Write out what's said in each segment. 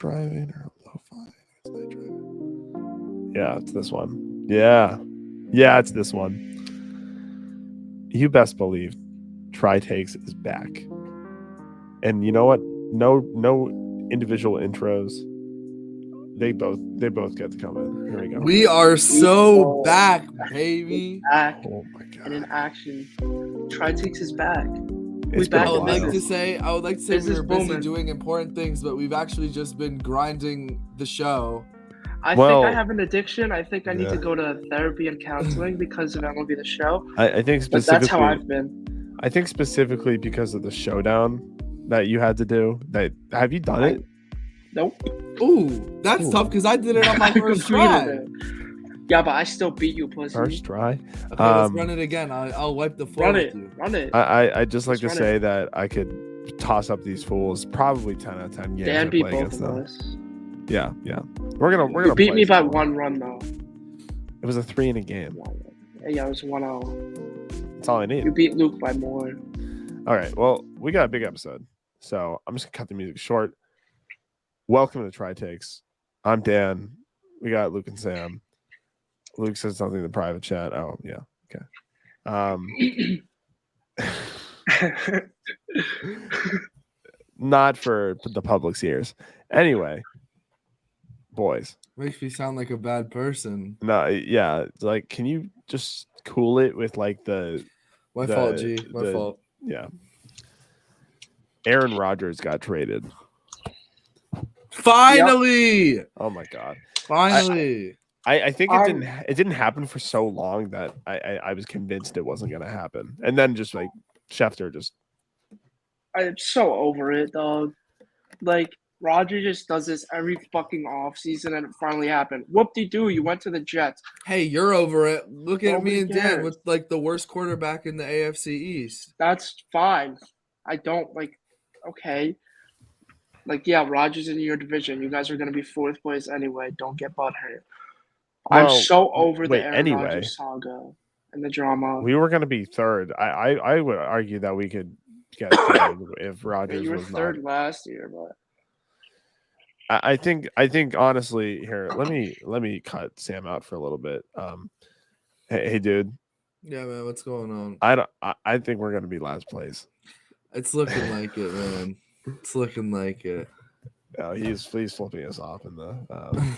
driving or lo-fi. It's night driving. Yeah, it's this one. Yeah, it's this one. You best believe Try Takes is back. And you know what? No individual intros. They both get to come in. Here we go. We are so back, baby. Back Oh my and in god. action. Try Takes is back. It's back been a I would like while. to say we Business were busy booming. doing important things, but we've actually just been grinding the show. I Well, think I have an addiction. I think I need yeah. to go to therapy and counseling because of MLB The Show. I think But that's how specifically I've been. I think specifically because of the showdown that you had to do. Have you done it? Nope. Ooh, that's Ooh. tough because I did it on my I first completed try. it. Yeah, but I still beat you, pussy. First try. Okay, let's run it again. I'll wipe the floor Run with it. you. Run it. I just like Let's to run say that I could toss up these fools probably 10 out of 10 games. Dan I beat play both against of them. us. Yeah. We're gonna You beat play me by some. 1 run, though. It was a 3 in a game. Yeah, it was 1-0. That's all I need. You beat Luke by more. All right. Well, we got a big episode, so I'm just gonna cut the music short. Welcome to Try Takes. I'm Dan. We got Luke and Sam. Luke said something in the private chat. Oh yeah. Okay. Not for the public's ears. Anyway, boys. Makes me sound like a bad person. No, yeah. Like, can you just cool it with like My the- fault, G. My the- fault. yeah. Aaron Rodgers got traded. Finally! Oh my god. Finally! I think it didn't happen for so long that I was convinced it wasn't gonna happen. And then just like Schefter just I'm so over it, dog. Like, Roger just does this every fucking offseason and it finally happened. Whoop-de-doo, you went to the Jets. Hey, you're over it. Look at Nobody me and Dan cares. with like the worst quarterback in the AFC East. That's fine. I don't, like, okay. Like, yeah, Rogers in your division. You guys are going to be 4th place anyway. Don't get butthurt. I'm Well, so over wait, the Aaron anyway. Rodgers saga and the drama. we were gonna be third. I would argue that we could get third if Rodgers You were was 3rd not. last year, but I think honestly here, let me cut Sam out for a little bit. Hey dude, Yeah, man, what's going on? I think we're gonna be last place. It's looking like it, man. It's looking like it. He's flipping us off in the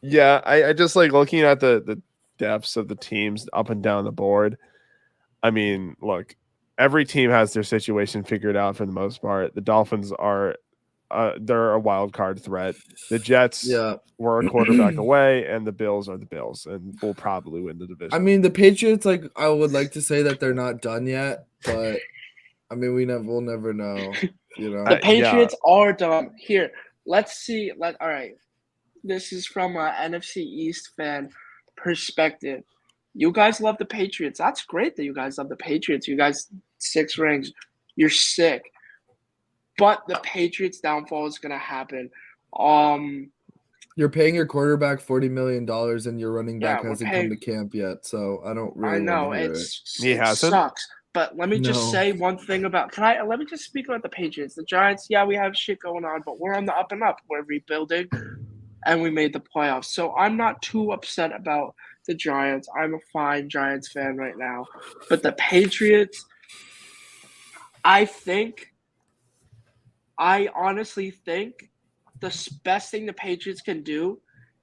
yeah, I just like looking at the depths of the teams up and down the board. I mean, look, every team has their situation figured out for the most part. The Dolphins are they're a wild card threat. The Jets Yeah. were a quarterback away, and the Bills are the Bills, and will probably win the division. I mean, the Patriots, like, I would like to say that they're not done yet, but I mean, we'll never know, you know. the Patriots are done. Here, let's see. All right. This is from an NFC East fan perspective. You guys love the Patriots. That's great that you guys love the Patriots. You guys 6 rings. You're sick. But the Patriots' downfall is gonna happen. You're paying your quarterback $40 million and your running back Yeah, we're hasn't paying- come to camp yet, so I don't really I know want to hear it. He it hasn't? sucks. But let me just No. say one thing about let me just speak about the Patriots. The Giants, yeah, we have shit going on, but we're on the up and up. We're rebuilding and we made the playoffs. So I'm not too upset about the Giants. I'm a fine Giants fan right now. But the Patriots, I honestly think the best thing the Patriots can do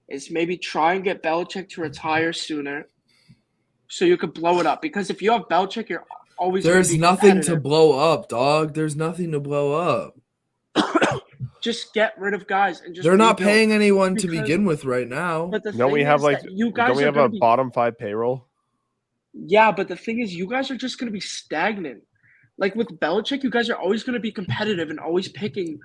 is maybe try and get Belichick to retire sooner so you could blow it up. Because if you have Belichick, you're always gonna There's be nothing to competitive. blow up, dog. There's nothing to blow up. Just get rid of guys and just They're not rebuild. paying anyone to Because- begin with right now. But the Don't thing we have is like that you don't guys we are have gonna a be bottom 5 payroll? Yeah, but the thing is, you guys are just going to be stagnant. Like with Belichick, you guys are always going to be competitive and always picking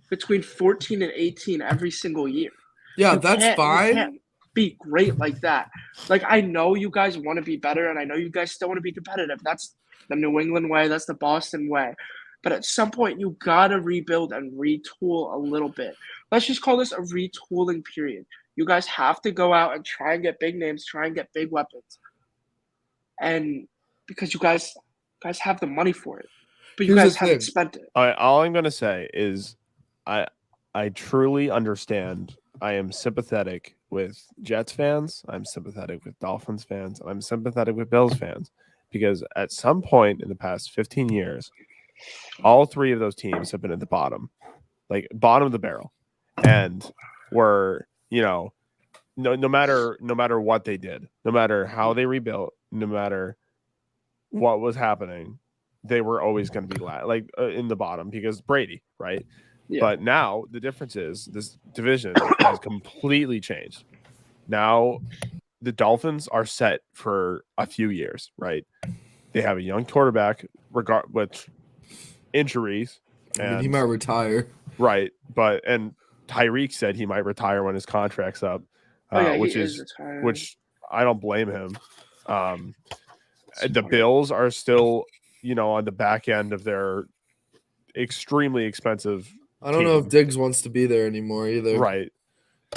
between 14 and 18 every single year. Yeah, You that's can't fine. be great like that. Like, I know you guys want to be better, and I know you guys still want to be competitive. That's the New England way. That's the Boston way. But at some point, you got to rebuild and retool a little bit. Let's just call this a retooling period. You guys have to go out and try and get big names, try and get big weapons. And because you guys have the money for it. But you Here's guys the haven't thing. spent it. All I'm gonna say is, I truly understand. I am sympathetic with Jets fans. I'm sympathetic with Dolphins fans. And I'm sympathetic with Bills fans because at some point in the past 15 years, all three of those teams have been at the bottom, like bottom of the barrel, and were no matter what they did, no matter how they rebuilt, no matter what was happening, they were always going to be in the bottom because Brady, right? Yeah. But now the difference is this division has completely changed. Now the Dolphins are set for a few years, right? They have a young quarterback, with injuries. I mean, he might retire. Right, and Tyreek said he might retire when his contract's up, He is retiring. which I don't blame him. The Smart. Bills are still, on the back end of their extremely expensive. I don't know if Diggs wants to be there anymore either. Right,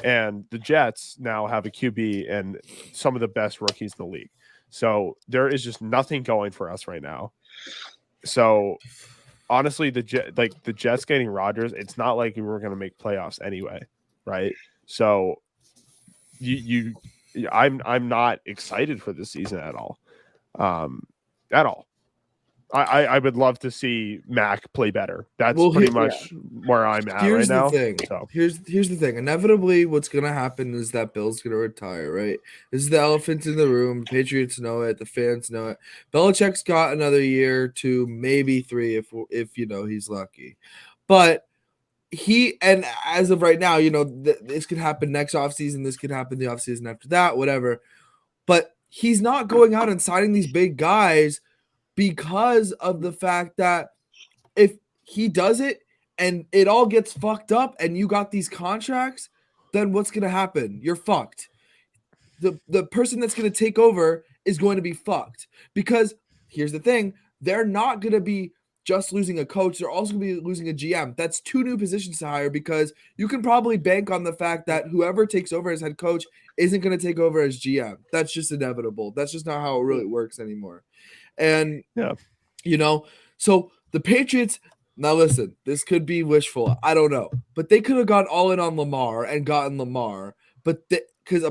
and the Jets now have a QB and some of the best rookies in the league. So there is just nothing going for us right now. So honestly, the Jets getting Rodgers, it's not like we were going to make playoffs anyway, right? So I'm not excited for this season at all, at all. I would love to see Mac play better. That's pretty much where I'm at right now. Here's the thing. Inevitably, what's gonna happen is that Bill's gonna retire, right? This is the elephant in the room. The Patriots know it. The fans know it. Belichick's got another year, 2, maybe 3, if he's lucky. But and as of right now, this could happen next offseason. This could happen the offseason after that, whatever. But he's not going out and signing these big guys because of the fact that if he does it and it all gets fucked up and you got these contracts, then what's going to happen? You're fucked. The person that's going to take over is going to be fucked because here's the thing. They're not going to be just losing a coach. They're also going to be losing a GM. That's 2 new positions to hire because you can probably bank on the fact that whoever takes over as head coach isn't going to take over as GM. That's just inevitable. That's just not how it really works anymore. And, so the Patriots, now listen, this could be wishful. I don't know. But they could have gone all in on Lamar and gotten Lamar. But because,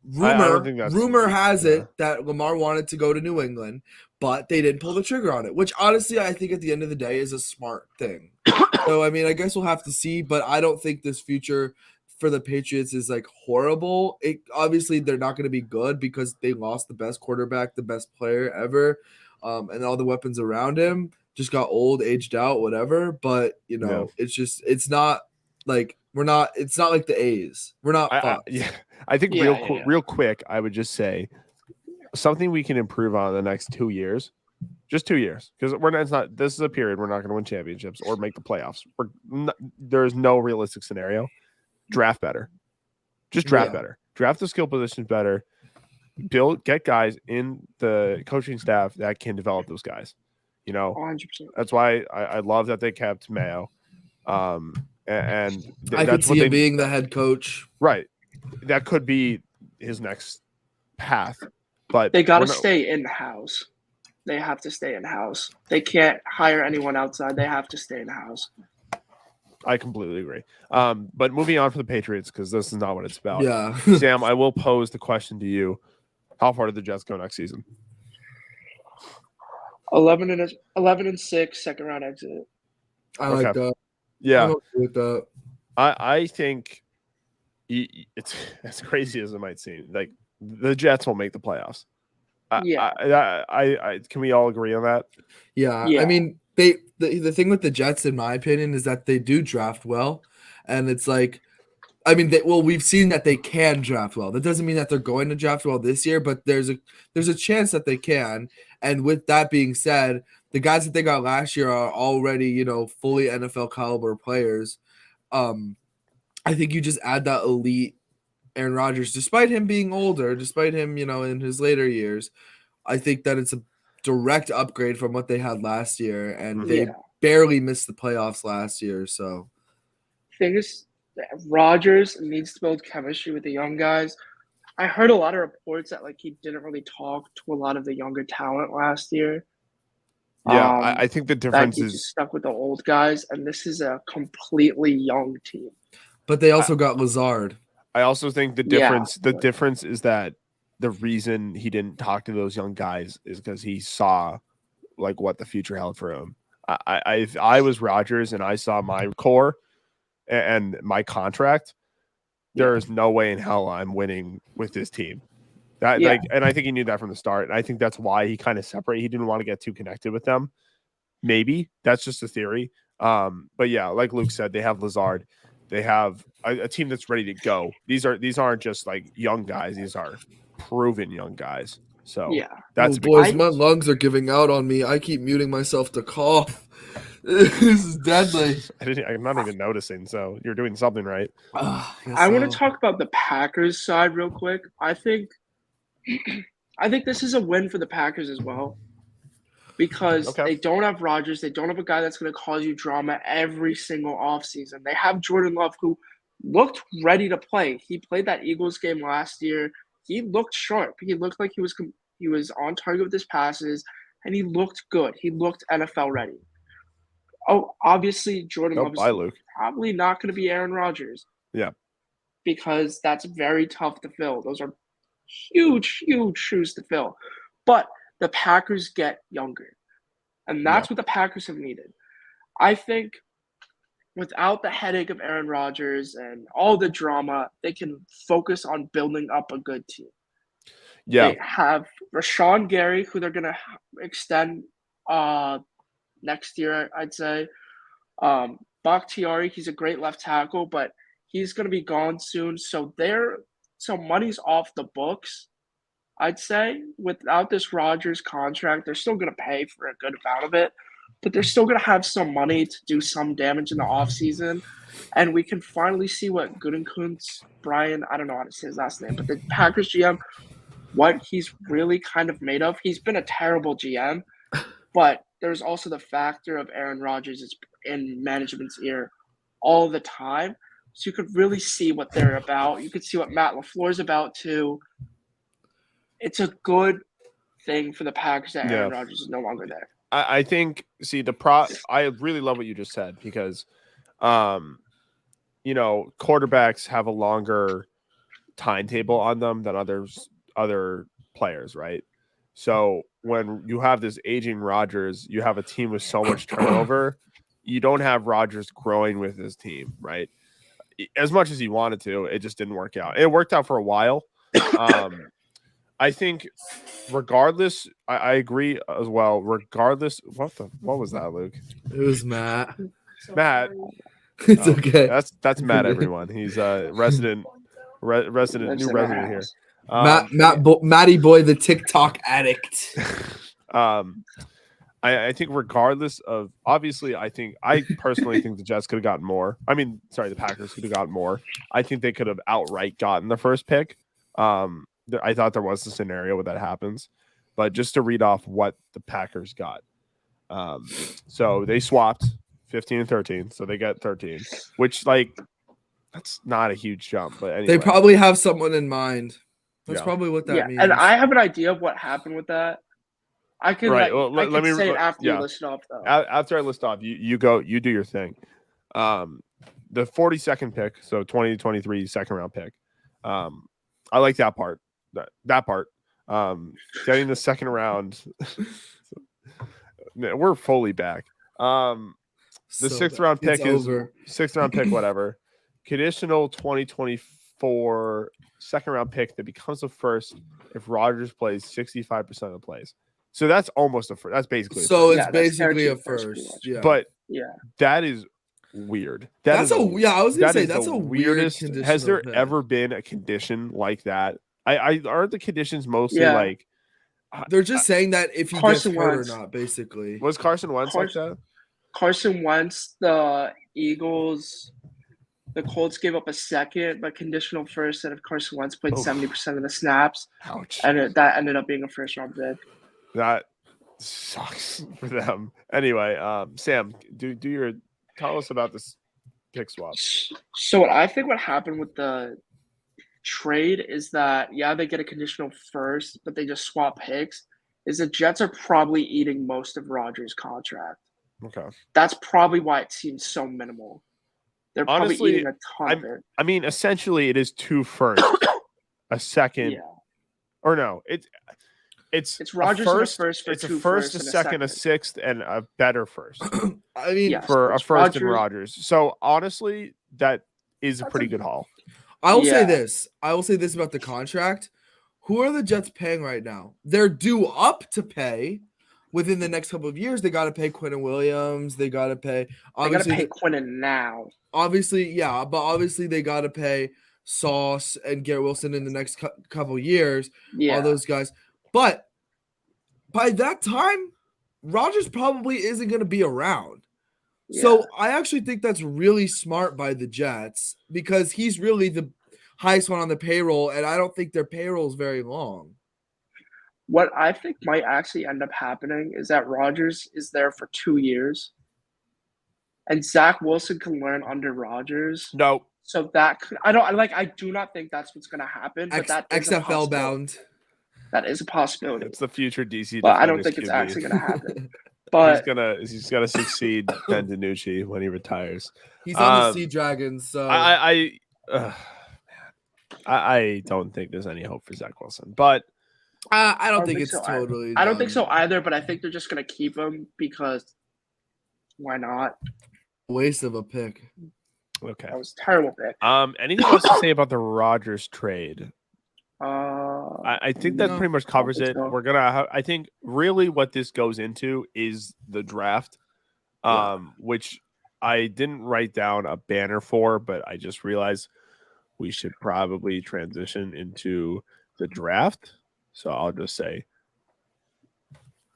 rumor has it that Lamar wanted to go to New England, but they didn't pull the trigger on it, which honestly, I think at the end of the day is a smart thing. So, I guess we'll have to see, but I don't think this future for the Patriots is horrible. Obviously they're not going to be good because they lost the best quarterback, the best player ever, and all the weapons around him just got old, aged out, whatever. But it's not like it's not like the A's. We're not. I think real quick, I would just say something we can improve on in the next 2 years. Just 2 years, because this is a period we're not going to win championships or make the playoffs. There's no realistic scenario. Draft better. Just draft better. Draft the skill positions better. Get guys in the coaching staff that can develop those guys. 100%. That's why I love that they kept Mayo. And I could see him being the head coach. Right. That could be his next path. But they got to stay in-house. They have to stay in-house. They can't hire anyone outside. They have to stay in-house. I completely agree. But moving on from the Patriots, because this is not what it's about. Yeah. Sam, I will pose the question to you. How far did the Jets go next season? 11-6, second round exit. I like that. Yeah. I'm okay with that. I think it's as crazy as it might seem. Like the Jets will make the playoffs. Can we all agree on that? Yeah. I mean, the thing with the Jets, in my opinion, is that they do draft well, and it's we've seen that they can draft well. That doesn't mean that they're going to draft well this year, but there's a chance that they can. And with that being said, the guys that they got last year are already, fully NFL caliber players. I think you just add that elite Aaron Rodgers, despite him being older, despite him, in his later years. I think that it's a direct upgrade from what they had last year, and they barely missed the playoffs last year. So, thing is, Rodgers needs to build chemistry with the young guys. I heard a lot of reports that he didn't really talk to a lot of the younger talent last year. Yeah, I think the That difference gets you is stuck with the old guys, and this is a completely young team. But they also got Lazard. I also think the Yeah. difference is that the reason he didn't talk to those young guys is because he saw like what the future held for him. If I was Rodgers and I saw my core and my contract, there is no way in hell I'm winning with this team. That Yeah. like, and I think he knew that from the start. And I think that's why he kind of separated. He didn't want to get too connected with them. Maybe that's just a theory. But yeah, like Luke said, they have Lazard. They have a team that's ready to go. These aren't just like young guys. These are proven young guys. So Yeah. that's Oh, a big boys, difference. my lungs are giving out on me. I keep muting myself to cough. This is deadly. I'm not even noticing. So you're doing something right. I want to talk about the Packers side real quick. I think this is a win for the Packers as well because Okay. they don't have Rodgers. They don't have a guy that's going to cause you drama every single offseason. They have Jordan Love, who looked ready to play. He played that Eagles game last year. He looked sharp. He looked like he was on target with his passes, and he looked good. He looked NFL ready. Oh, obviously, Jordan Oh, Love is bye, Luke. probably not going to be Aaron Rodgers. Yeah. Because that's very tough to fill. Those are huge, huge shoes to fill. But the Packers get younger. And that's what the Packers have needed. I think without the headache of Aaron Rodgers and all the drama, they can focus on building up a good team. Yeah. They have Rashawn Gary, who they're going to extend next year, I'd say. Bakhtiari, he's a great left tackle, but he's going to be gone soon. So money's off the books, I'd say. Without this Rodgers contract, they're still going to pay for a good amount of it, but they're still going to have some money to do some damage in the offseason. And we can finally see what Gutekunst, Brian, I don't know how to say his last name, but the Packers GM, what he's really kind of made of. He's been a terrible GM, but there's also the factor of Aaron Rodgers is in management's ear all the time. So you could really see what they're about. You could see what Matt LaFleur's about too. It's a good thing for the Packers that Aaron Rodgers is no longer there. I think I really love what you just said because quarterbacks have a longer timetable on them than other players, right? So when you have this aging Rodgers, you have a team with so much turnover. You don't have Rodgers growing with his team, right? As much as he wanted to, it just didn't work out. It worked out for a while. I think regardless, I agree as well. Regardless, what was that, Luke? It was Matt. Matt. It's okay. That's Matt, everyone. He's a resident here. Matty boy, the TikTok addict. I think regardless of obviously, I personally think the Jets could have gotten more. The Packers could have gotten more. I think they could have outright gotten the first pick. I thought there was a scenario where that happens, but just to read off what the Packers got. So they swapped 15 and 13, so they got 13, which that's not a huge jump, but anyway. They probably have someone in mind. That's probably what that means. And I have an idea of what happened with that. I can let me say it after you list off though. After I list off, you go, you do your thing. The 42nd pick, so 2023 second round pick. I like that part. That part. Getting the second round. We're fully back. The sixth round pick is over. Sixth round pick, whatever. Conditional 2024 second round pick that becomes a first if Rodgers plays 65% of the plays. So that's almost a first. That's basically it's basically a first. Yeah. But that is weird. I was gonna say that's a weirdest. Weird has there ever been a condition like that? I aren't the conditions mostly like they're just saying that if he gets hurt or not, basically. Was Carson Wentz like that? Carson Wentz, the Eagles, the Colts gave up a second, but conditional first, and if Carson Wentz played 70% of the snaps. Ouch. And that ended up being a first round pick. That sucks for them. Anyway, Sam, tell us about this pick swap. So I think what happened with the trade is that they get a conditional first, but they just swap picks. is the Jets are probably eating most of Rodgers' contract. Okay. That's probably why it seems so minimal. They're probably Honestly, eating a ton of it. I mean, essentially, it is 2 firsts, a second, Yeah, or no, it's it's a Rodgers and a first, first for it's a 2 first, firsts a and a second, a second. sixth, and a better first I mean, Yes, for a it's first and Rodgers. Rodgers. So honestly, that is a That's pretty a good haul. I will say Yeah. this. I will say this about the contract. Who are the Jets paying right now? They're due up to pay within the next couple of years. They got to pay Quentin Williams. They got to pay. They got to Obviously, pay Quinnen now. obviously, yeah, but obviously they got to pay Sauce and Garrett Wilson in the next couple years. Yeah, All those guys. But by that time, Rodgers probably isn't going to be around. yeah. So I actually think that's really smart by the Jets because he's really the highest one on the payroll, and I don't think their payroll is very long. What I think might actually end up happening is that Rodgers is there for 2 years, and Zach Wilson can learn under Rodgers. No, So that could, I do not think that's what's going to happen, but that is a XFL possibility. bound. That is a possibility. it's the future DC. But I don't Defenders think it's QB. actually going to happen. But he's gonna succeed Ben DiNucci when he retires. He's on the Sea Dragons, so I don't think there's any hope for Zach Wilson, but I don't think it's so totally. I don't think done. so either, but I think they're just going to keep him because why not? Waste of a pick. okay. That was a terrible pick. Anything else to say about the Rodgers trade? Uh, I think that No, pretty much covers think it. so. We're gonna. I think really what this goes into is the draft, which I didn't write down a banner for, but I just realized we should probably transition into the draft. So I'll just say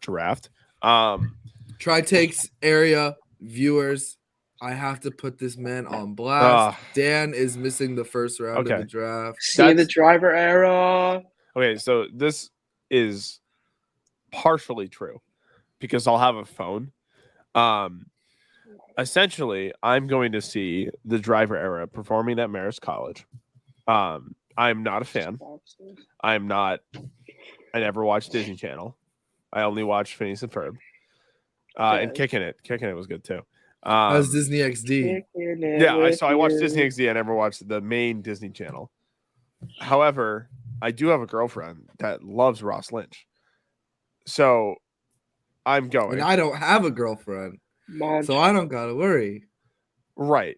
draft. Try takes area viewers. I have to put this man on blast. Dan is missing the first round of Okay. the draft. see the That's- driver era. Okay, so this is partially true because I'll have a phone. Essentially, I'm going to see the driver era performing at Marist College. I'm not a fan. I'm not. I never watched Disney Channel. I only watched Phineas and Ferb. And Okay. Kicking It. Kicking It was good too. How's Disney XD? Yeah, I watched Disney XD. I never watched the main Disney Channel. However, I do have a girlfriend that loves Ross Lynch. So I'm going. And I don't have a girlfriend, Munch. so I don't gotta worry. Right.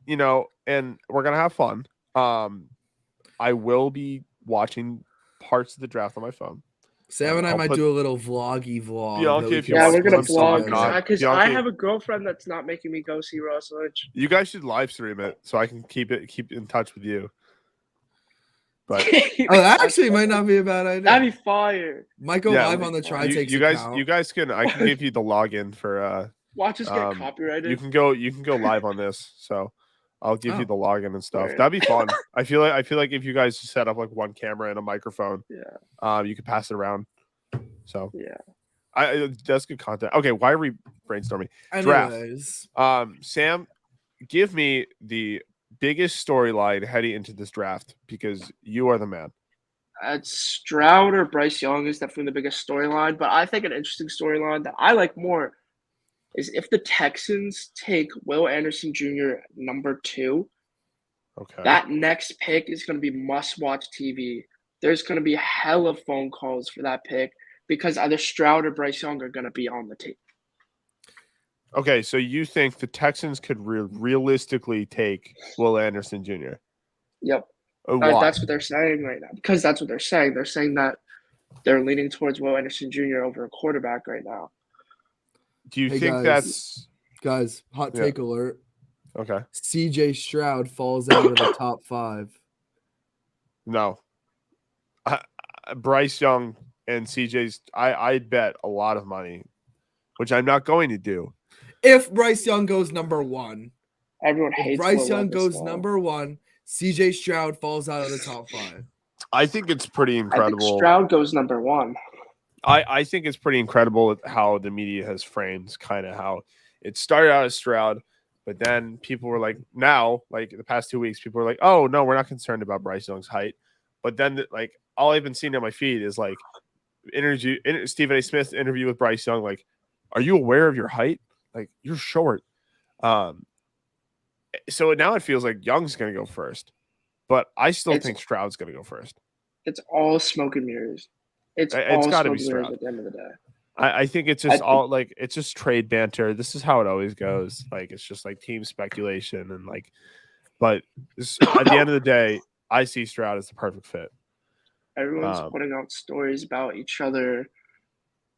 And we're gonna have fun. I will be watching parts of the draft on my phone. Sam and I I'll might put- do a little vloggy vlog. Bianca, that we if you can Yeah, want we're to, gonna I'm sorry, vlog I'm not. because I Bianca- have a girlfriend that's not making me go see Ross Lynch. You guys should live stream it so I can keep in touch with you. But Oh, that actually might not be a bad idea. That'd be fire. Might go yeah, live on the Try you, Takes you guys, account. you guys can. I can give you the login for. Watch us get Um, copyrighted. You can go live on this. So I'll give you Oh. the login and stuff. Right. That'd be fun. I feel like if you guys set up like one camera and a microphone, you could pass it around. So Yeah. that's good content. Okay, why are we brainstorming? Draft. Anyways, Sam, give me the biggest storyline heading into this draft because you are the man. Stroud or Bryce Young is definitely the biggest storyline, but I think an interesting storyline that I like more is if the Texans take Will Anderson Jr. number 2. Okay. That next pick is going to be must-watch TV. There's going to be a hell of phone calls for that pick because either Stroud or Bryce Young are going to be on the team. Okay, so you think the Texans could realistically take Will Anderson Jr.? Yep. Why? That's what they're saying right now. Because that's what they're saying. They're saying that they're leaning towards Will Anderson Jr. over a quarterback right now. Do you Hey, think guys. guys, hot Yeah. take alert. okay? CJ Stroud falls out of the top 5. No. Bryce Young and CJ's. I'd bet a lot of money, which I'm not going to do. If Bryce Young goes number 1, Everyone if hates Bryce Will Young Levis, goes though. number 1, CJ Stroud falls out of the top 5. I think it's pretty I think incredible. Stroud goes number 1. I think it's pretty incredible how the media has framed kind of how it started out as Stroud, but then people were like, now, like the past 2 weeks, people were like, oh, no, we're not concerned about Bryce Young's height. But then, like, all I've been seeing on my feed is like Stephen A. Smith interview with Bryce Young, like, are you aware of your height? Like, you're short. So now it feels like Young's going to go first, but I still think Stroud's going to go first. It's all smoke and mirrors. It's It's all got to be smoke and mirrors Stroud. at the end of the day. I think it's just all like it's just trade banter. This is how it always goes. Like it's just like team speculation and like, but at the end of the day, I see Stroud as the perfect fit. Everyone's putting out stories about each other.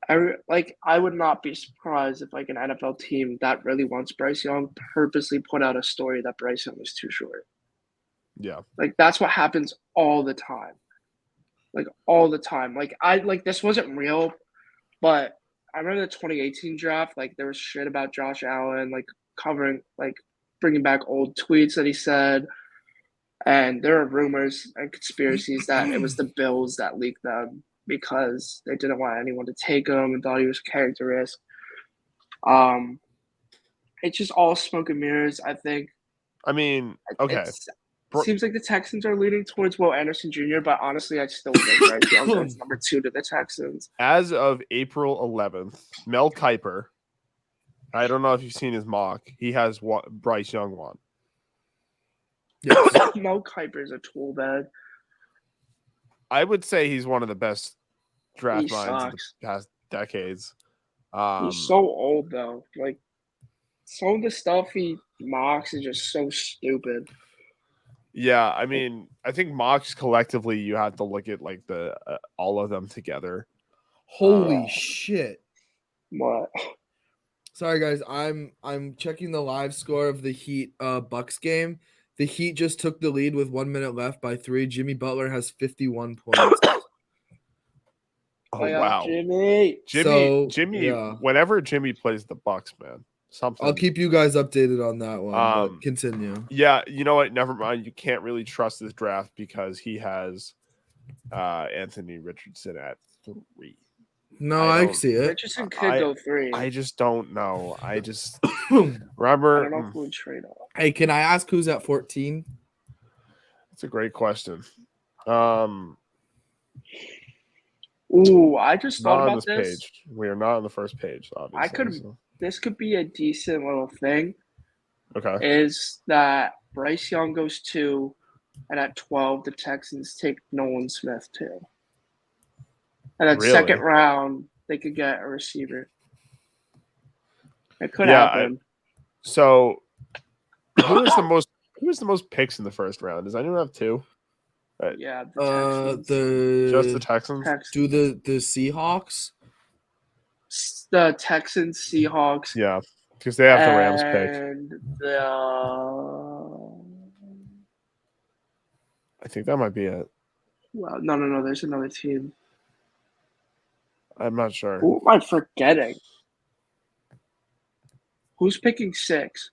I would not be surprised if like an NFL team that really wants Bryce Young purposely put out a story that Bryce Young is too short. Yeah, like that's what happens all the time. Like all the time. Like this wasn't real. But I remember the 2018 draft, like there was shit about Josh Allen, like covering, like bringing back old tweets that he said. And there are rumors and conspiracies that it was the Bills that leaked them because they didn't want anyone to take him and thought he was a character risk. It's just all smoke and mirrors, I think. I mean, okay. It seems like the Texans are leaning towards Will Anderson Jr., but honestly, I still think Bryce Young goes number 2 to the Texans. As of April 11th, Mel Kiper, I don't know if you've seen his mock, he has what Bryce Young won. Yes. Mel Kiper's a tool bag. I would say he's one of the best draft minds sucks. of the past decades. He's so old, though. Like, some of the stuff he mocks is just so stupid. Yeah, I mean, I think mocks collectively, you have to look at like the all of them together. Holy shit! What? Sorry guys, I'm checking the live score of the Heat Bucks game. The Heat just took the lead with 1 minute left by 3. Jimmy Butler has 51 points. Oh wow, Jimmy! Yeah. Whenever Jimmy plays the Bucks, man, something. I'll keep you guys updated on that one. But continue. Yeah, you know what? Never mind. You can't really trust this draft because he has Anthony Richardson at 3. No, I see it. Richardson could go 3. I just don't know. I just remember. I don't know who would trade off. Hey, can I ask who's at 14? That's a great question. Ooh, I just thought about this. Page. We are not on the first page, obviously. This could be a decent little thing. Okay. Is that Bryce Young goes 2, and at 12, the Texans take Nolan Smith 2. And then second round, they could get a receiver. It could happen. So, who is the most picks in the first round? Does anyone have 2? Yeah, just the Texans. Do the Seahawks? The Texans, Seahawks. Yeah, because they have the Rams pick. And I think that might be it. Well, no. There's another team. I'm not sure. Who am I forgetting? Who's picking 6?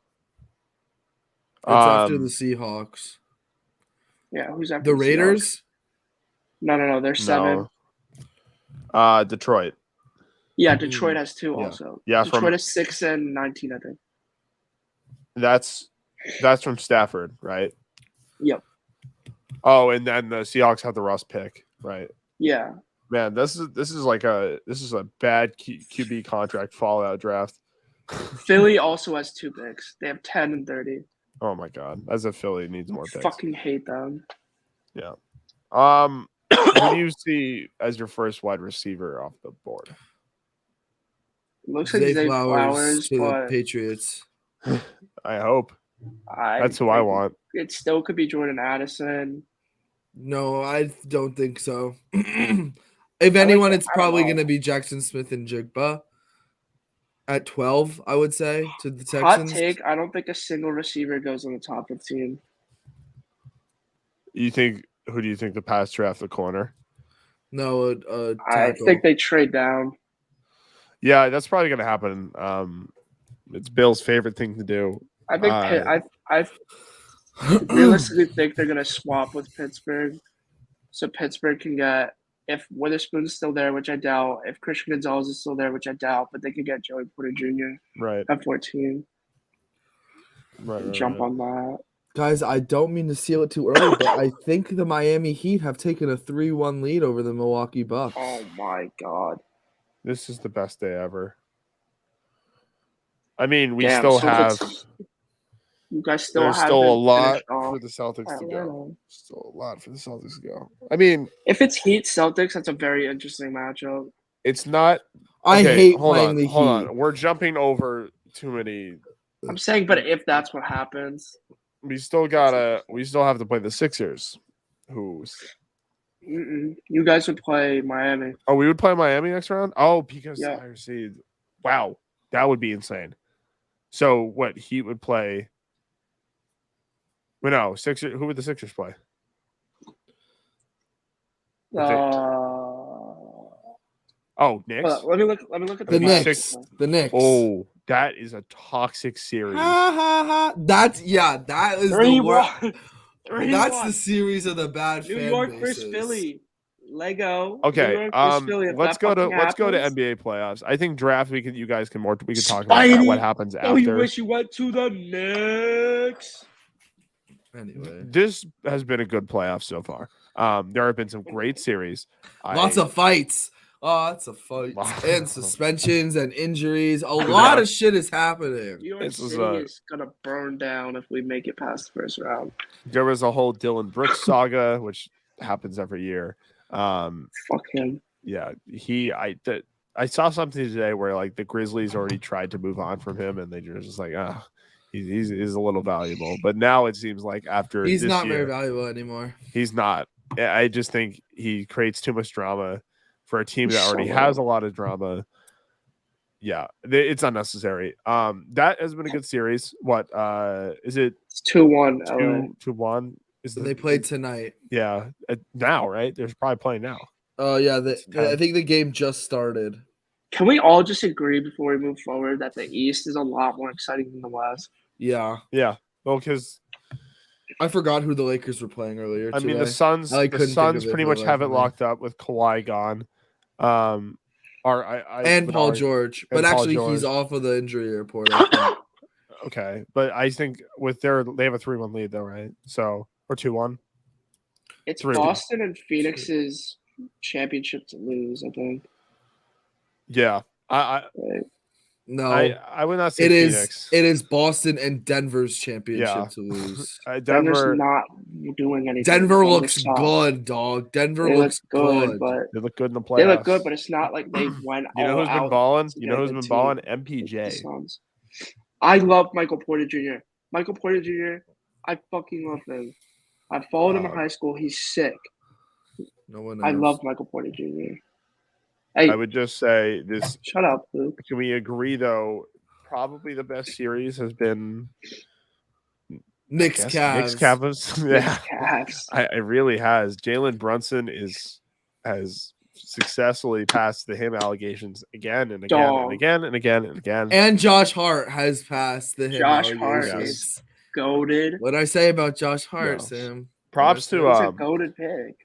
It's after the Seahawks. Yeah, who's after the Raiders? Seahawks? No. They're 7. Detroit. Yeah, Detroit has 2 also. Yeah, Detroit has 6 and 19, I think. That's from Stafford, right? Yep. Oh, and then the Seahawks have the Russ pick, right? Yeah. Man, this is a bad QB contract fallout draft. Philly also has 2 picks. They have 10 and 30. Oh my god, as a Philly needs more picks. Fucking hate them. Yeah. Who do you see as your first wide receiver off the board? Looks like Zay Flowers to the Patriots. I hope. That's who I want. It still could be Jordan Addison. No, I don't think so. If anyone, it's probably going to be Jackson Smith and Jigba at 12, I would say, to the Texans. Hot take, I don't think a single receiver goes on the top 15. Who do you think the pass draft the corner? No, I think they trade down. Yeah, that's probably going to happen. It's Bill's favorite thing to do. I think I realistically think they're going to swap with Pittsburgh, so Pittsburgh can get, if Witherspoon's still there, which I doubt, if Christian Gonzalez is still there, which I doubt, but they could get Joey Porter Jr. right at 14. Right. Jump on that. Guys, I don't mean to seal it too early, but I think the Miami Heat have taken a 3-1 lead over the Milwaukee Bucks. Oh my god. This is the best day ever. I mean, we Damn, still so have. You guys still There's haven't still a lot finished off for the Celtics to go. Atlanta. Still a lot for the Celtics to go. I mean, If it's Heat Celtics, that's a very interesting matchup. it's not. I Okay, hate hold playing on, the hold Heat. on. We're jumping over too many. I'm saying, but if that's what happens, We still have to play the Sixers. you guys would play Miami. Oh, we would play Miami next round? Oh, because Yeah. higher seed. Wow. That would be insane. So what, Heat would play? Well, no, Sixers. Who would the Sixers play? Oh, Knicks? Let me look at The matchup. Knicks. The Knicks. Oh, that is a toxic series. Ha ha ha. That is the 3-1. worst. 3-1. That's the series of the bad New fan York bases. versus Philly. Lego. Okay, New York versus Philly. If let's that go to fucking happens- NBA playoffs. I think draft we could talk about that, what happens Oh, after. you wish you went to the Knicks. Anyway, This has been a good playoff so far. There have been some great series. lots of fights. Lots of fights and suspensions and injuries. A lot of shit is happening. New York This is, City is gonna burn down if we make it past the first round. There was a whole Dylan Brooks saga, which happens every year. Fuck him. Yeah, I saw something today where like the Grizzlies already tried to move on from him, and they were just like, he's a little valuable. But now it seems like after He's this not year, very valuable anymore. he's not. I just think he creates too much drama for a team that He's already so has a low. lot of drama. Yeah, it's unnecessary. That has been a good series. What is it? It's 2-1. LA. 2-1. So they played tonight. Yeah, now, right? They're probably playing now. Oh yeah, I think the game just started. Can we all just agree before we move forward that the East is a lot more exciting than the West? Yeah. Yeah. Well, because I forgot who the Lakers were playing earlier. I mean, the today. Suns. I The couldn't think Suns of it pretty for much the have life it of me. locked up with Kawhi gone. And Paul George, but and Paul actually George. he's off of the injury report. I think. Okay, but I think they have a 3-1 lead though, right? So or 2-1. It's 3. Boston and Phoenix's championship to lose, I think. Yeah, Right. No, I would not say it Phoenix. is Boston and Denver's championship Yeah. to lose. Denver's Denver. not doing anything. Denver looks sucks. good, dog. Denver They looks look good, good. but They look good in the playoffs. they look good, but it's not like they went You know all who's been out balling? to You know get who's a been good balling? team. The MPJ. Suns. I love Michael Porter Jr. Michael Porter Jr. I fucking love him. I followed him in high school. He's sick. No one I knows. love Michael Porter Jr. Hey, I would just say this. shut up, Luke. Can we agree though? Probably the best series has been Knicks Cavs. Yeah, Cavs. it really has. Jalen Brunson has successfully passed the him allegations again and again Dog. and again and again and again. And Josh Hart has passed the him Josh Hart allegations. is goated. What did I say about Josh Hart, No. Sam? Props to He's a goated pick.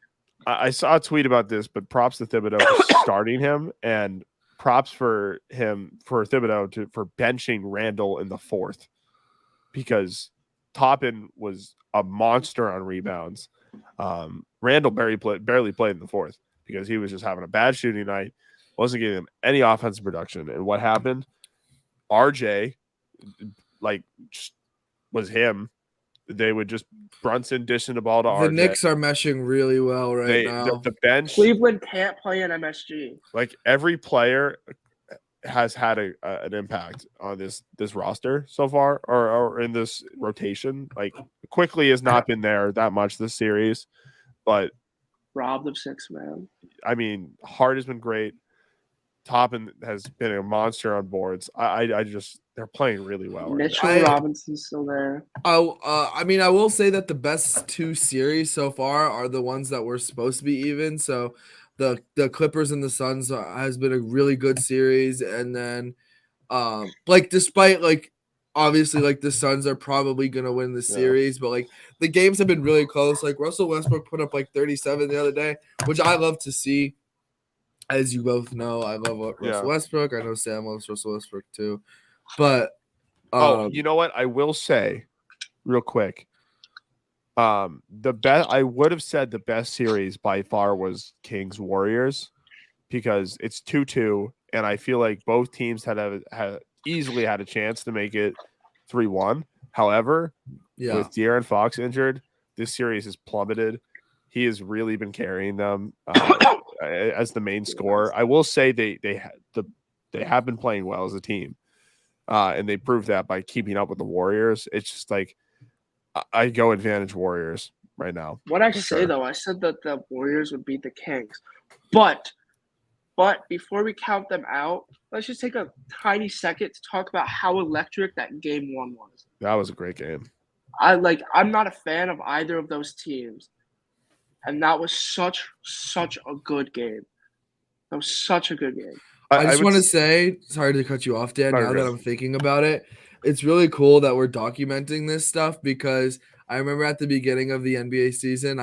I saw a tweet about this, but props to Thibodeau for starting him, and props for Thibodeau for benching Randall in the fourth, because Toppin was a monster on rebounds. Randall barely played in the fourth because he was just having a bad shooting night, wasn't giving him any offensive production. And what happened? RJ, just was him. They would just Brunson dishing the ball to RJ. The Knicks are meshing really well now. The bench, Cleveland can't play in MSG. like every player has had an impact on this roster so far, or in this rotation. Like Quickly has not been there that much this series, but Robbed of 6, man. I mean, Hart has been great. Toppin has been a monster on boards. I just they're playing really well. Right Mitchell now. Robinson's still there. I mean, I will say that the best two series so far are the ones that were supposed to be even. So the Clippers and the Suns has been a really good series, and then despite obviously the Suns are probably gonna win the series, but the games have been really close. Like Russell Westbrook put up 37 the other day, which I love to see. As you both know, I love Russell Westbrook. I know Sam loves Russell Westbrook too. But you know what? I will say real quick. The best I would have said the best series by far was Kings Warriors because it's 2-2, and I feel like both teams had easily had a chance to make it 3-1. However, Yeah. with De'Aaron Fox injured, this series has plummeted. He has really been carrying them as the main scorer. I will say they have been playing well as a team, and they proved that by keeping up with the Warriors. It's just like I go advantage Warriors right now. What I for say sure. though, I said that the Warriors would beat the Kings, but before we count them out, let's just take a tiny second to talk about how electric that game 1 was. That was a great game. I'm not a fan of either of those teams, and that was such a good game. That was such a good game. I just want to say, sorry to cut you off, Dan. Now that I'm thinking about it, it's really cool that we're documenting this stuff because I remember at the beginning of the NBA season,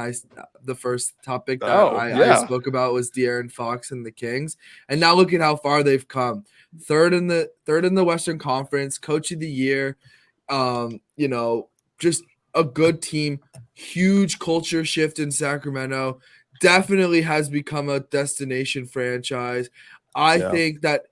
the first topic that I spoke about was De'Aaron Fox and the Kings, and now look at how far they've come. Third in the Western Conference, Coach of the Year. Just a good team. Huge culture shift in Sacramento. Definitely has become a destination franchise. I think that,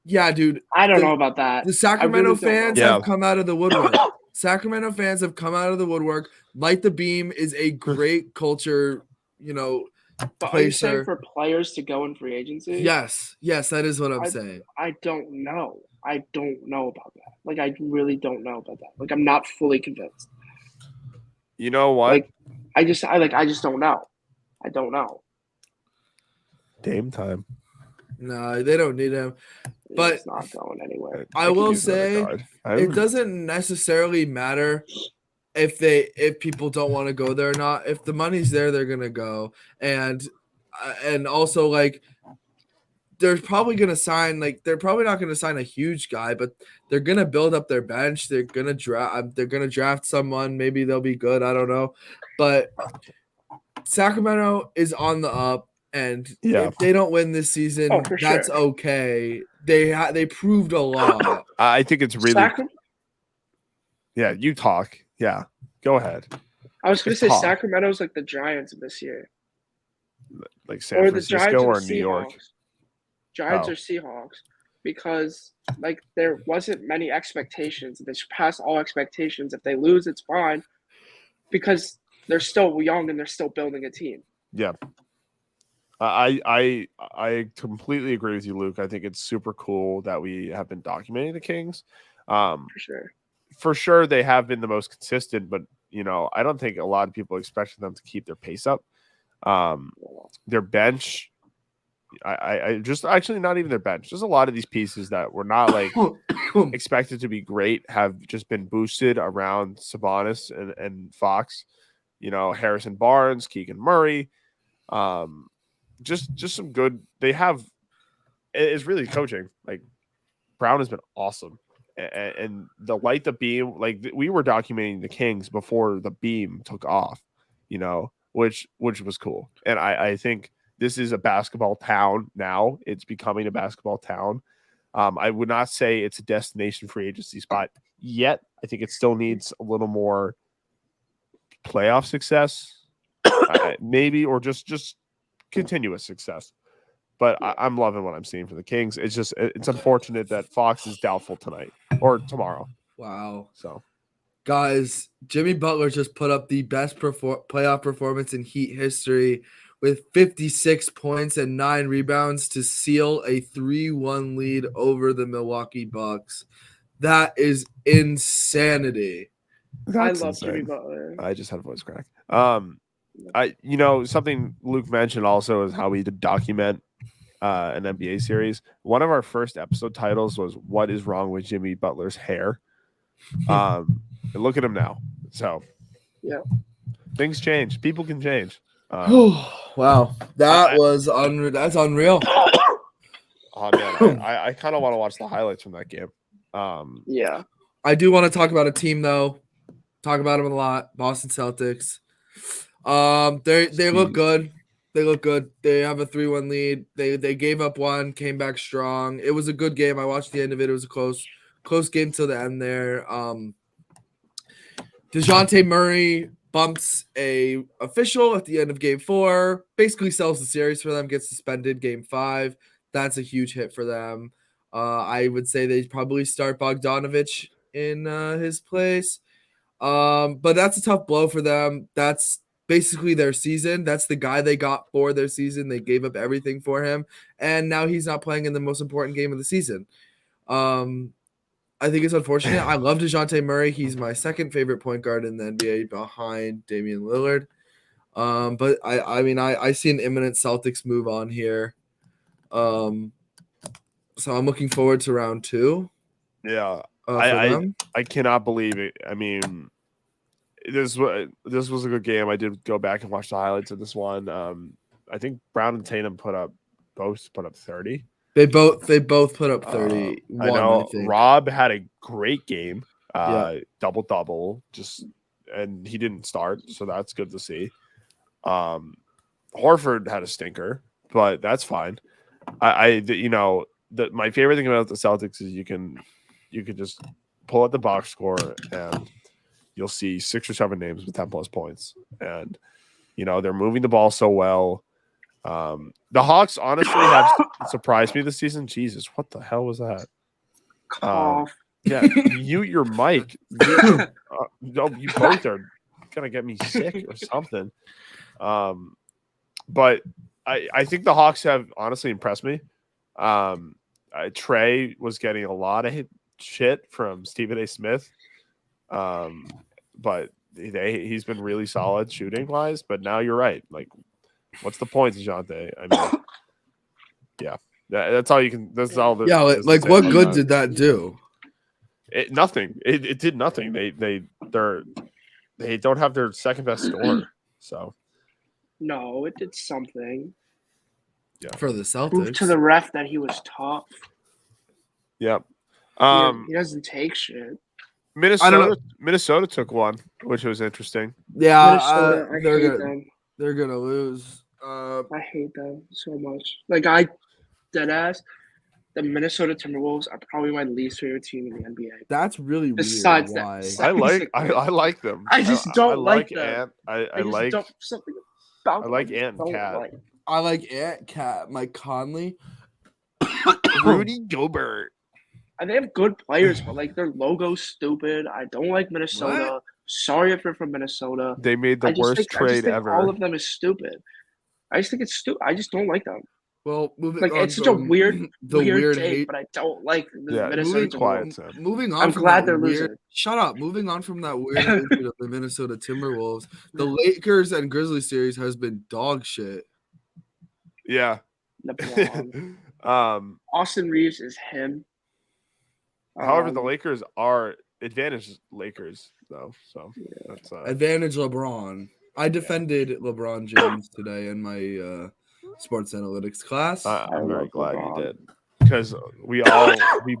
dude. I don't know about that. The Sacramento fans have come out of the woodwork. Sacramento fans have come out of the woodwork. Light the Beam is a great culture, But are you saying for players to go in free agency? Yes, that is what I'm saying. I don't know. I don't know about that. Like, I really don't know about that. Like, I'm not fully convinced. You know what? Like, I just don't know. I don't know. Dame time. No, they don't need him. But it's not going anywhere. I will say it doesn't necessarily matter if people don't want to go there or not. If the money's there, they're gonna go. And also like they're probably gonna sign they're probably not gonna sign a huge guy, but they're gonna build up their bench. They're gonna draft someone. Maybe they'll be good. I don't know, but Sacramento is on the up. And if they don't win this season, that's okay. They proved a lot. I think it's really. You talk. Yeah, go ahead. I was going to say Sacramento's like the Giants of this year, like San Francisco or New York. Giants or Seahawks, because there wasn't many expectations. They surpassed all expectations. If they lose, it's fine, because they're still young and they're still building a team. Yeah. I completely agree with you, Luke. I think it's super cool that we have been documenting the Kings. For sure, they have been the most consistent, but I don't think a lot of people expected them to keep their pace up. Their bench, I just actually not even their bench. Just a lot of these pieces that were not expected to be great have just been boosted around Sabonis and Fox. Harrison Barnes, Keegan Murray. Just some good. They have. It's really coaching. Like Brown has been awesome, and the Light the Beam. We were documenting the Kings before the beam took off, which was cool. And I think this is a basketball town now. It's becoming a basketball town. I would not say it's a destination free agency spot yet. I think it still needs a little more playoff success, maybe, or just continuous success. But I'm loving what I'm seeing for the Kings. It's unfortunate that Fox is doubtful tonight or tomorrow. Wow. So, guys, Jimmy Butler just put up the best playoff performance in Heat history with 56 points and 9 rebounds to seal a 3-1 lead over the Milwaukee Bucks. That is insanity. I love Jimmy Butler. I just had a voice crack. Something Luke mentioned also is how we document an NBA series. One of our first episode titles was "What is wrong with Jimmy Butler's hair?" And look at him now. So, things change. People can change. Wow, that's unreal. Oh man, I kind of want to watch the highlights from that game. I do want to talk about a team though. Talk about them a lot. Boston Celtics. They look good. They look good. They have a 3-1 lead. They gave up one, came back strong. It was a good game. I watched the end of it. It was a close game till the end there. DeJounte Murray bumps a official at the end of game 4, basically sells the series for them, gets suspended game 5. That's a huge hit for them. I would say they probably start Bogdanovich in his place. But that's a tough blow for them. That's basically their season. That's the guy they got for their season. They gave up everything for him, and now he's not playing in the most important game of the season. I think it's unfortunate. I love DeJounte Murray. He's my second favorite point guard in the NBA behind Damian Lillard. But I mean, I see an imminent Celtics move on here. So I'm looking forward to round 2. Yeah, for them. I cannot believe it. I mean, this was a good game. I did go back and watch the highlights of this one. I think Brown and Tatum both put up 30. They both put up 31. I know think. Rob had a great game. Yeah. Double, and he didn't start, so that's good to see. Horford had a stinker, but that's fine. My favorite thing about the Celtics is you can just pull out the box score and you'll see 6 or 7 names with 10 plus points, and they're moving the ball so well. The Hawks honestly have surprised me this season. Jesus, what the hell was that? Cough. Yeah, mute your mic. No, you both are gonna get me sick or something. But I think the Hawks have honestly impressed me. Trey was getting a lot of shit from Stephen A. Smith, but he's been really solid shooting wise. But now you're right. Like, what's the point, DeJounte? I mean, yeah, that's all you can. That's all. Yeah, like what good did that do? Nothing. It did nothing. They don't have their second best scorer. So No, it did something. Yeah, for the Celtics. Prove to the ref that he was tough. Yep. He doesn't take shit. Minnesota took one, which was interesting. Yeah, Minnesota, I hate them. They're gonna lose. I hate them so much. Like, I deadass. The Minnesota Timberwolves are probably my least favorite team in the NBA. That's really Besides weird. Why? that, I like them. I just don't like them. Ant. I like something about I like them Ant and Cat. like. I like Ant, Cat, Mike Conley, Rudy Gobert. And they have good players, but like their logo's stupid. I don't like Minnesota. What? Sorry if you're from Minnesota. They made the worst trade ever. All of them is stupid. I just think it's stupid. I just don't like them. Well, moving like on it's such a weird take, hate. but I don't like the Minnesota. Moving quiet. Moving on. I'm from glad that they're weird, losing. Shut up. Moving on from that weird hatred of the Minnesota Timberwolves, the Lakers and Grizzlies series has been dog shit. Yeah. LeBron. Austin Reeves is him. However, the Lakers are advantage Lakers though, so that's advantage LeBron. I defended LeBron James today in my sports analytics class. I'm very glad you did, because we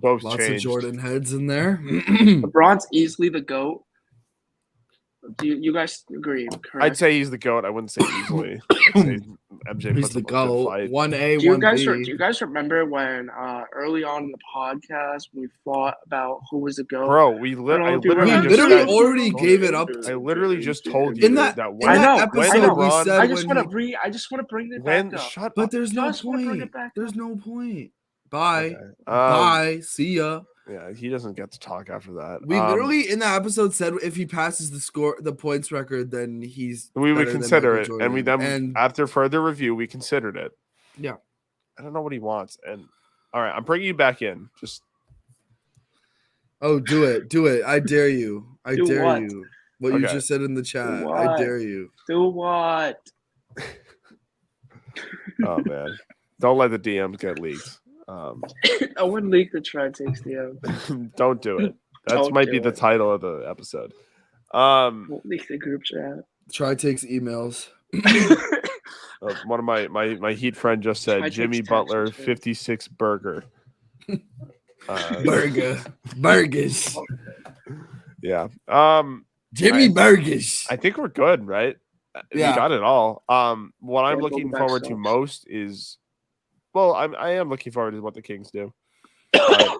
both lots changed. of Jordan heads in there. LeBron's easily the GOAT. Do you guys agree? Correct? I'd say he's the GOAT. I wouldn't say easily. I'd say MJ He's the GOAT. 1A, do 1B. Do you guys remember when early on in the podcast we thought about who was the GOAT? Bro, I literally already gave it up. I literally just told you that episode we said I just want to bring it back up. Shut up. But there's no point. There's no point. Bye. Okay. Bye. See ya. Yeah, he doesn't get to talk after that. We literally in that episode said if he passes the points record, then we would consider it, and we then after further review we considered it. Yeah, I don't know what he wants, and all right, I'm bringing you back in. Just do it! I dare you! I dare what? you! What you just said in the chat, I dare you! Do what? Oh man, don't let the DMs get leaked. I wouldn't leak the Try Takes DM. Don't do it. That might be the title of the episode. Won't leak the group chat. Try Takes emails. One of my Heat friend just said Jimmy Butler 56 burger. Burgers. Yeah. Jimmy Burgers. I think we're good, right? Yeah. We got it all. What I'm looking forward to most is, well, I am looking forward to what the Kings do. But,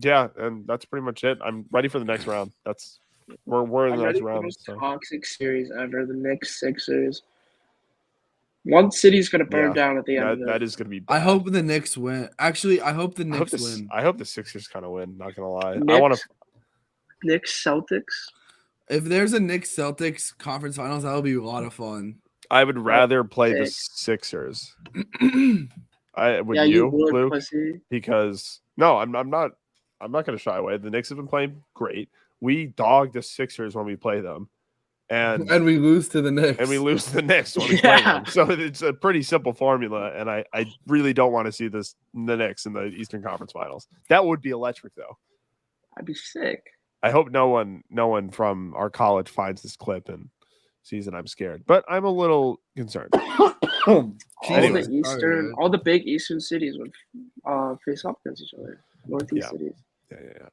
yeah, and that's pretty much it. I'm ready for the next round. That's We're in I'm the next ready for the round. most So toxic series ever. The Knicks Sixers. One city's gonna burn yeah, down at the end of it. that is gonna be bad. I hope the Knicks win. Actually, I hope the Knicks win. I hope the Sixers kind of win. Not gonna lie, I want to. Knicks Celtics. If there's a Knicks Celtics conference finals, that'll be a lot of fun. I would rather play the sick. Sixers. Who Would Yeah, you, would, Luke? pussy. Because no, I'm not. I'm not going to shy away. The Knicks have been playing great. We dog the Sixers when we play them, and we lose to the Knicks. we lose the Knicks when we play them. So it's a pretty simple formula, and I really don't want to see the Knicks in the Eastern Conference Finals. That would be electric, though. I'd be sick. I hope no one from our college finds this clip and sees that I'm scared, but I'm a little concerned. Anyways. All the big Eastern cities would face off against each other. Northeast cities. Yeah.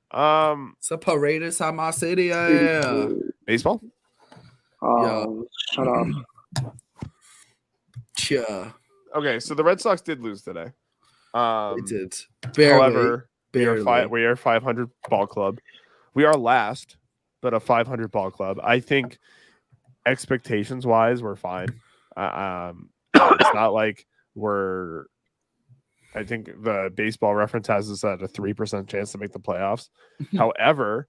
Separatus on my city. Yeah. Baseball? Shut up. Yeah. Okay, so the Red Sox did lose today. They did. Barely. However, barely. we are 500 ball club. We are last, but a 500 ball club. I think expectations wise, we're fine. It's not like we're. I think the Baseball Reference has us at a 3% chance to make the playoffs. However,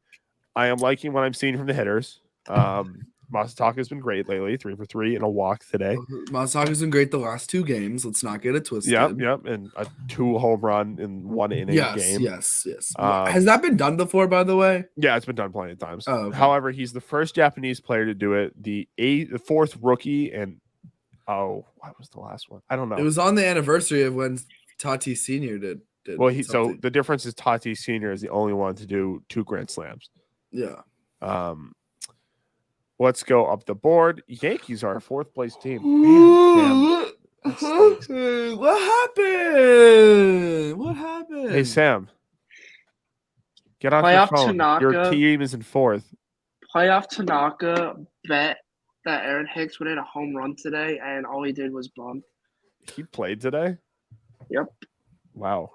I am liking what I'm seeing from the hitters. Masataka's been great lately, 3 for 3 and a walk today. Masataka's been great the last 2 games. Let's not get it twisted. Yep, and a 2 home run in 1 inning game. Yes. Has that been done before, by the way? Yeah, it's been done plenty of times. Oh, okay. However, he's the first Japanese player to do it. The 4th rookie, and what was the last one? I don't know. It was on the anniversary of when Tatis Sr. did well, something. so the difference is Tatis Sr. is the only one to do 2 Grand Slams. Yeah. Let's go up the board. Yankees are a 4th place team. Man, What happened? Hey Sam, get off your phone. Your team is in 4th. Playoff Tanaka bet that Aaron Hicks would hit a home run today, and all he did was bunt. He played today? Yep. Wow.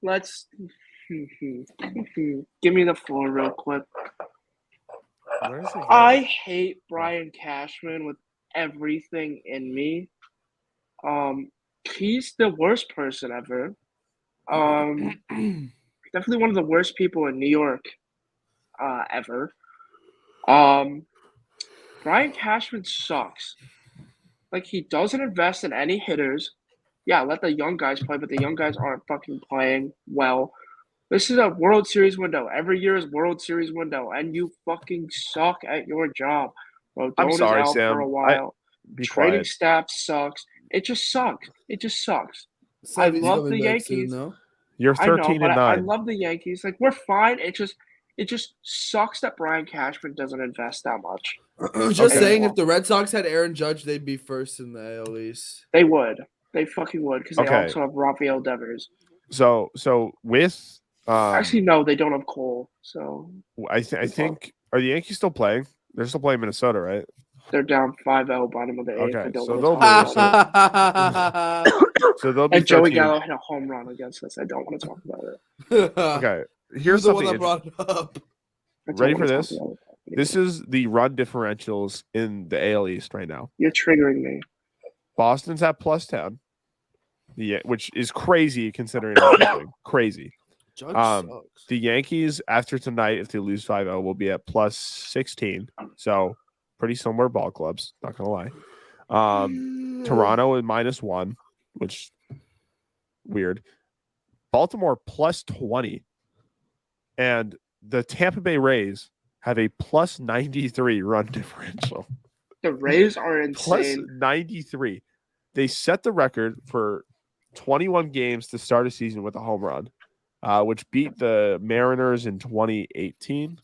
Let's give me the floor real quick. I hate Brian Cashman with everything in me. He's the worst person ever. Definitely one of the worst people in New York ever. Brian Cashman sucks. Like, he doesn't invest in any hitters. Yeah, let the young guys play, but the young guys aren't fucking playing well. This is a World Series window. Every year is World Series window, and you fucking suck at your job. Rodon I'm sorry, is out Sam. for a while. Trading staff sucks. It just sucks. I love the Yankees. Soon, You're 13 and 9. I love the Yankees. Like, we're fine. It just sucks that Brian Cashman doesn't invest that much. Saying, if the Red Sox had Aaron Judge, they'd be first in the AL East. They would. They fucking would, because they also have Rafael Devers. So with actually, no, they don't have Cole. So I think, are the Yankees still playing? They're still playing Minnesota, right? They're down 5-0, bottom of the 8th. Okay, so they'll be. And Joey Gallo hit a home run against us. I don't want to talk about it. Okay, here's the something. one that brought it up. Ready for this? This is the run differentials in the AL East right now. You're triggering me. Boston's at +10, which is crazy considering everything. Crazy. The Yankees, after tonight, if they lose 5-0, will be at +16. So pretty similar ball clubs, not gonna lie. Toronto is -1, which weird. Baltimore +20, and the Tampa Bay Rays have a +93 run differential. The Rays are insane. +93. They set the record for 21 games to start a season with a home run, which beat the Mariners in 2018.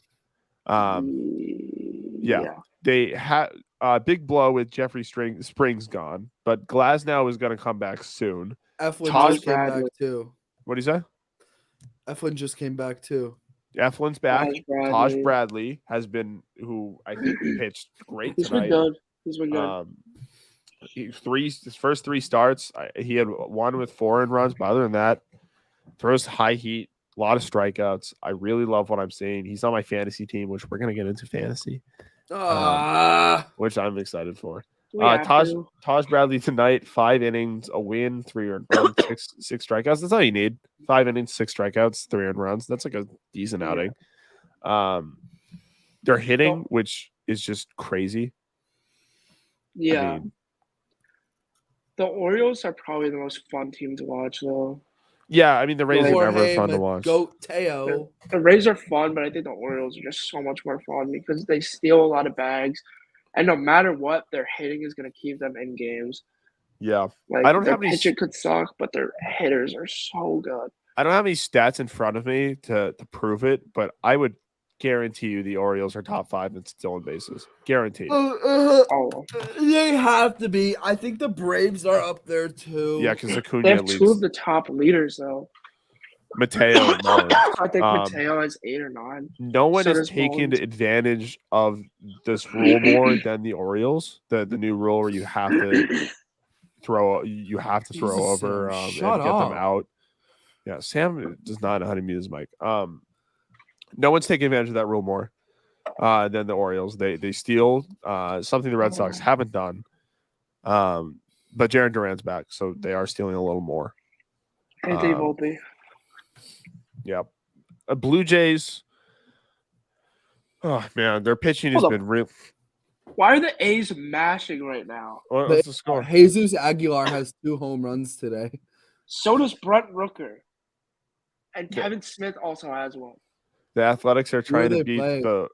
Yeah. They had a big blow with Jeffrey Springs gone, but Glasnow is going to come back soon. Eflin just came back too. What do you say? Eflin just came back too. Eflin's back. Taj Bradley has been, who I think pitched great tonight. He's been good. His first 3 starts, he had 1 with 4 in runs, but other than that, throws high heat, A lot of strikeouts. I really love what I'm seeing. He's on my fantasy team, which we're gonna get into fantasy, which I'm excited for. We have to. Taj Bradley tonight, 5 innings, a win, 3 earned runs, six strikeouts. That's all you need. 5 innings, 6 strikeouts, 3 earned runs. That's like a decent outing. They're hitting, which is just crazy. Yeah. I mean, the Orioles are probably the most fun team to watch, though. Yeah, I mean the Rays are never Jorge fun to watch. Goat Teo. The Rays are fun, but I think the Orioles are just so much more fun because they steal a lot of bags, and no matter what, their hitting is going to keep them in games. Yeah, Like I don't their have any. pitching could suck, but their hitters are so good. I don't have any stats in front of me to prove it, but I would guarantee you the Orioles are top 5 in stolen bases. Guaranteed. Oh, They have to be. I think the Braves are up there too. Yeah, because they Acuna have 2 leads of the top leaders, though. Mateo and Mullins. I think Mateo has 8 or 9. No one So has does taken Mullins. advantage of this rule more than the Orioles. The new rule where you have to throw Jesus, over Sam, and shut get them up. out. Yeah, Sam does not know how to mute his mic. No one's taking advantage of that rule more than the Orioles. They steal something the Red Sox haven't done. But Jarren Duran's back, so they are stealing a little more. Hey, Dave Volpe. Yeah. Blue Jays. Oh man, their pitching has been real. Why are the A's mashing right now? What's the score? Jesus Aguilar has 2 home runs today. So does Brent Rooker. And Kevin Smith also has one. The Athletics are trying to they beat play? the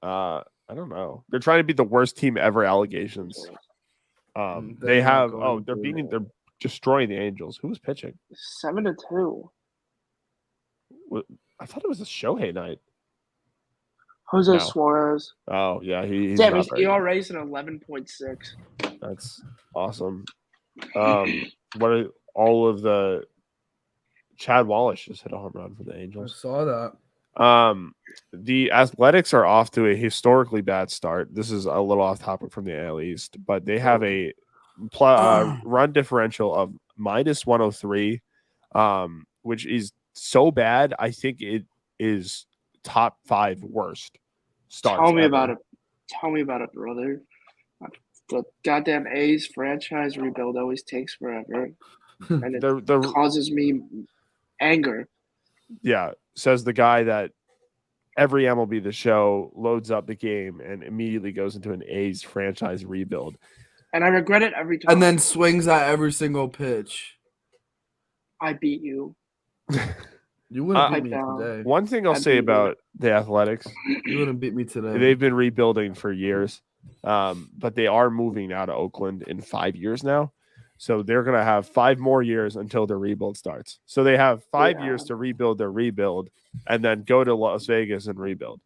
I don't know. They're trying to beat the worst team ever allegations. They have they're destroying the Angels. Who was pitching? 7-2. I thought it was a Shohei night. Jose Suarez. Oh yeah, he's Damn, not his very good. ERA is an 11.6. That's awesome. What are all of the Chad Wallace just hit a home run for the I Angels. saw that. The Athletics are off to a historically bad start. This is a little off topic from the AL East, but they have a run differential of -103, which is so bad. I think it is top 5 worst starts. Tell me ever. about it. Tell me about it, brother. The goddamn A's franchise rebuild always takes forever, and it causes me anger. Yeah, says the guy that every MLB The Show loads up the game and immediately goes into an A's franchise rebuild. And I regret it every time. And then swings at every single pitch. I beat you. You wouldn't beat me today. One thing I'll say about the Athletics, you wouldn't beat me today. They've been rebuilding for years, but they are moving out of Oakland in 5 years now. So they're going to have 5 more years until their rebuild starts. So they have 5 years to rebuild their rebuild and then go to Las Vegas and rebuild.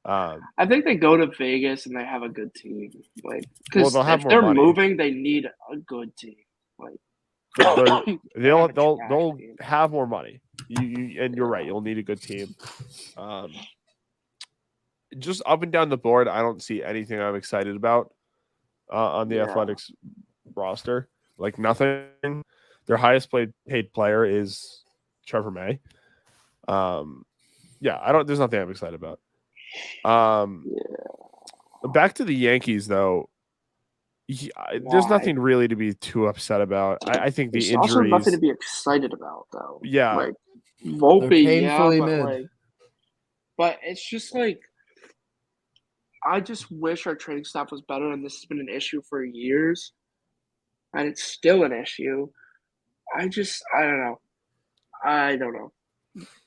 I think they go to Vegas and they have a good team. Like, because if they're money. moving, they need a good team. Like, they'll have more money. And you're right. You'll need a good team. Just up and down the board, I don't see anything I'm excited about on the Athletics roster. Like nothing. Their highest paid player is Trevor May. There's nothing I'm excited about. Back to the Yankees though. There's nothing really to be too upset about. I think the injuries. Also nothing to be excited about though. Yeah, like Volpe, but it's just like I just wish our training staff was better, and this has been an issue for years, and it's still an issue. I don't know.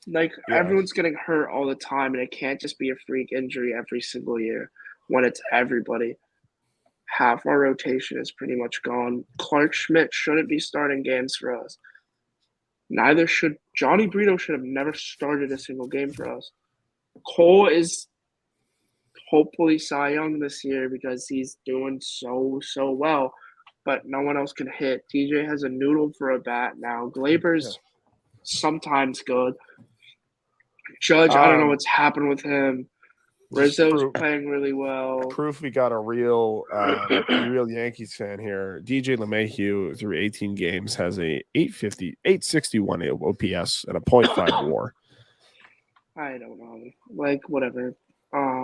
Like everyone's getting hurt all the time, and it can't just be a freak injury every single year when it's everybody. Half our rotation is pretty much gone. Clark Schmidt shouldn't be starting games for us. Neither should Johnny Brito. Should have never started a single game for us. Cole is hopefully Cy Young this year because he's doing so well, but no one else can hit. TJ has a noodle for a bat now. Glaber's sometimes good. Judge, I don't know what's happened with him. Rizzo's Proof, playing really well. proof we got a real Yankees fan here. DJ LeMahieu through 18 games has a 861 OPS and a .5 WAR. I don't know. Like, whatever.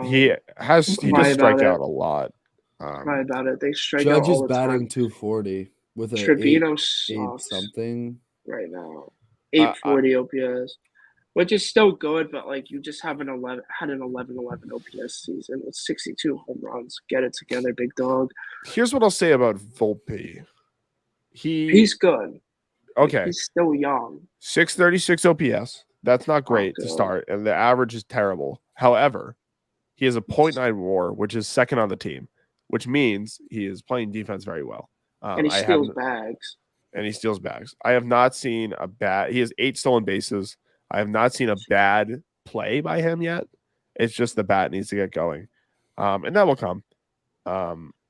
He does strike out a lot. Right about it. They strike out Judge is all the batting time. 240 with a Trevino eight sucks something. right now. 840 OPS, which is still good, but like you just have an 11 OPS season with 62 home runs. Get it together, big dog. Here's what I'll say about Volpe. He's good. Okay. He's still young. 636 OPS. That's not great to good. start, and the average is terrible. However, he has a .9 WAR, which is second on the team, which means he is playing defense very well. And he steals bags. And he steals bags. I have not seen a bad. He has 8 stolen bases. I have not seen a bad play by him yet. It's just the bat needs to get going, and that will come.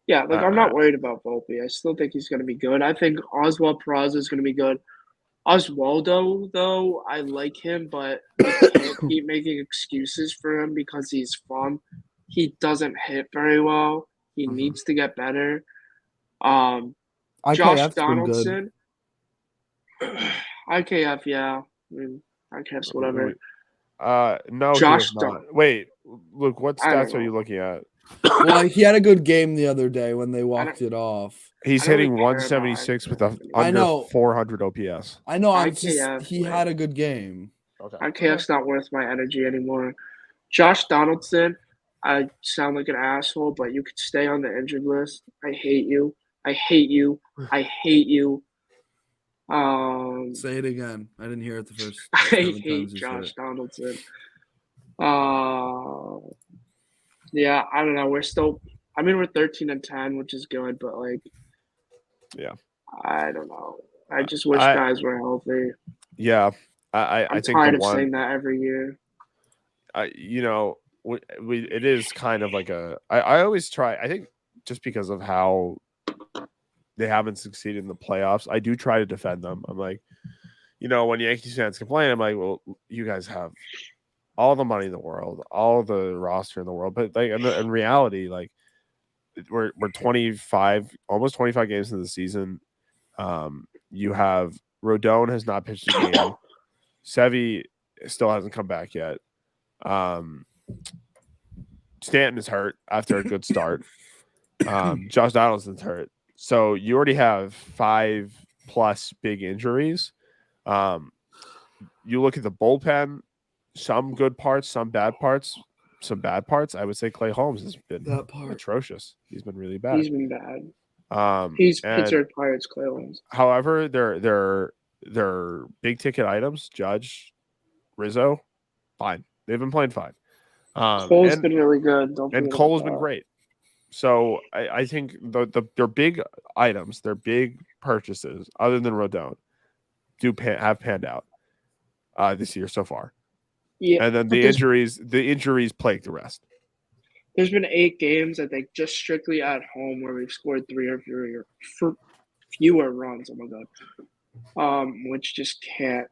Yeah, like I'm not worried about Volpe. I still think he's going to be good. I think Oswald Peraza is going to be good. Oswaldo, though, I like him, but we can't keep making excuses for him because he's from. He doesn't hit very well. He needs to get better. Josh Donaldson. IKF, yeah. I mean, IKF's whatever. No, Josh Wait, Luke, what stats are you looking at? Well, he had a good game the other day when they walked it off. He's hitting 176 with under 400 OPS. I know. He had a good game. Okay. IKF's not worth my energy anymore. Josh Donaldson, I sound like an asshole, but you could stay on the injured list. I hate you. I hate you. I hate you. Say it again. I didn't hear it the first. I hate Josh Donaldson. Yeah, I don't know. We're 13-10, which is good, but like, yeah, I don't know. I just wish guys were healthy. Yeah, I'm think tired of saying that every year. It is kind of like I always try. I think just because of how they haven't succeeded in the playoffs, I do try to defend them. I'm like, when Yankees fans complain, I'm like, well, you guys have all the money in the world, all the roster in the world, but like in reality, like we're 25, almost 25 games into the season. You have Rodon has not pitched a game. Sevy still hasn't come back yet. Stanton is hurt after a good start. Josh Donaldson's hurt. So you already have 5+ big injuries. You look at the bullpen, some good parts, some bad parts. I would say Clay Holmes has been atrocious. He's been really bad. He's been bad. He's Pittsburgh Pirates Clay Holmes. However, they're big ticket items. Judge, Rizzo, fine. They've been playing fine. Cole's been really good. And Cole has been great. So I think their big items, their big purchases, other than Rodon, have panned out this year so far. Yeah, and then the injuries plague the rest. There's been 8 games, I think, just strictly at home where we've scored 3 or fewer runs. Oh my god, which just can't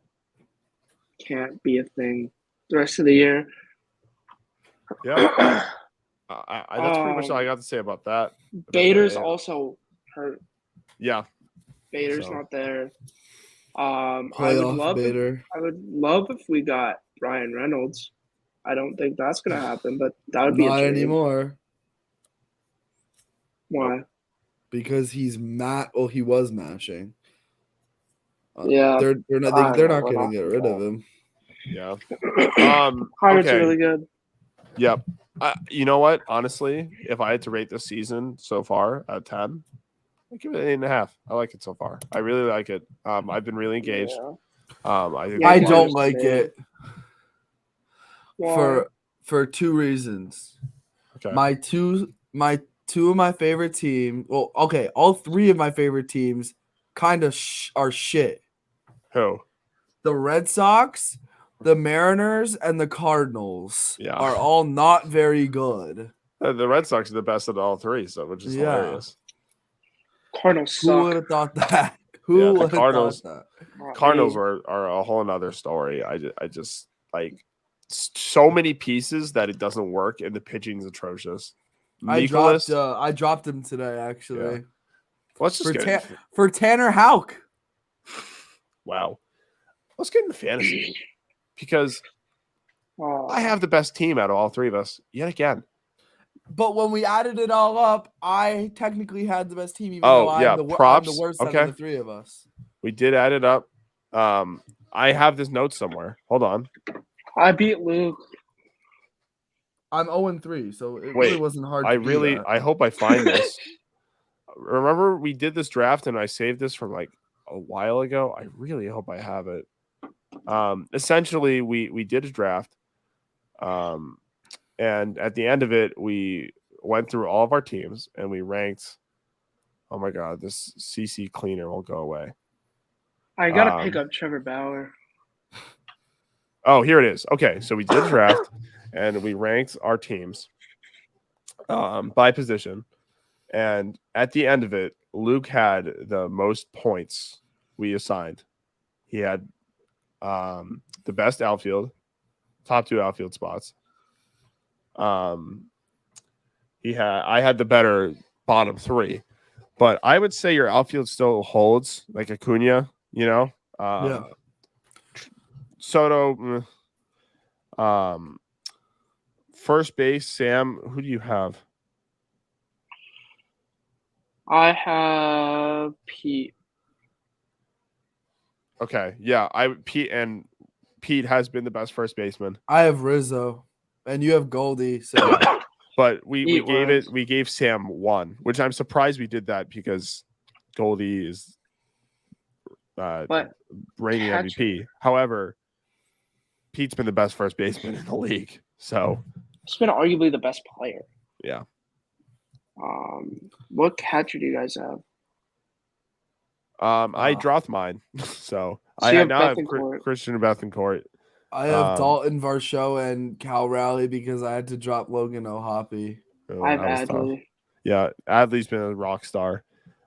be a thing the rest of the year. Yeah, that's pretty much all I got to say about that. Bader's also hurt. Yeah, Bader's not there. I would love if we got Brian Reynolds. I don't think that's gonna happen, but that would be not anymore. Why? Because he's he was mashing. Yeah, they're not gonna get rid of him. Yeah. Pirates are really good. Yep. You know what? Honestly, if I had to rate this season so far at 10, I'd give it 8.5. I like it so far. I really like it. I've been really engaged. Yeah. I don't like it. Why? For 2 reasons. Okay. My two of my favorite teams. Well, okay, all 3 of my favorite teams kind of are shit. Who? The Red Sox, the Mariners, and the Cardinals are all not very good. The Red Sox are the best of all 3, so which is hilarious. Cardinals suck. Who would have thought that? Who would have thought that? Cardinals are a whole another story. I just like so many pieces that it doesn't work, and the pitching's atrocious. I Nicholas, dropped him today actually. let's just get for Tanner Houck. Wow. Let's get into fantasy because I have the best team out of all three of us yet again. But when we added it all up, I technically had the best team, even though I'm the worst out of the three of us. We did add it up. I have this note somewhere. Hold on. I beat Luke. I'm 0-3, so it really wasn't hard to do that. I hope I find this. Remember, we did this draft, and I saved this from like a while ago. I really hope I have it. Essentially, we did a draft. And at the end of it, we went through all of our teams, and we ranked. Oh, my God, this CC cleaner won't go away. I got to pick up Trevor Bauer. Oh, here it is. Okay, so we did a draft, and we ranked our teams by position. And at the end of it, Luke had the most points we assigned. He had the best outfield, top 2 outfield spots. I had the better bottom 3, but I would say your outfield still holds, like Acuna, you know. Yeah. Soto. First base, Sam. Who do you have? I have Pete. Okay, yeah, Pete has been the best first baseman. I have Rizzo, and you have Goldie. So, but we gave Sam 1, which I'm surprised we did that because Goldie is reigning MVP. However, Pete's been the best first baseman in the league, so he's been arguably the best player. Yeah. What catcher do you guys have? I dropped mine, so I have Christian Bethancourt. I have Dalton Varsho and Cal Raleigh because I had to drop Logan O'Hoppe. I have Adley. Yeah, Adley's been a rock star.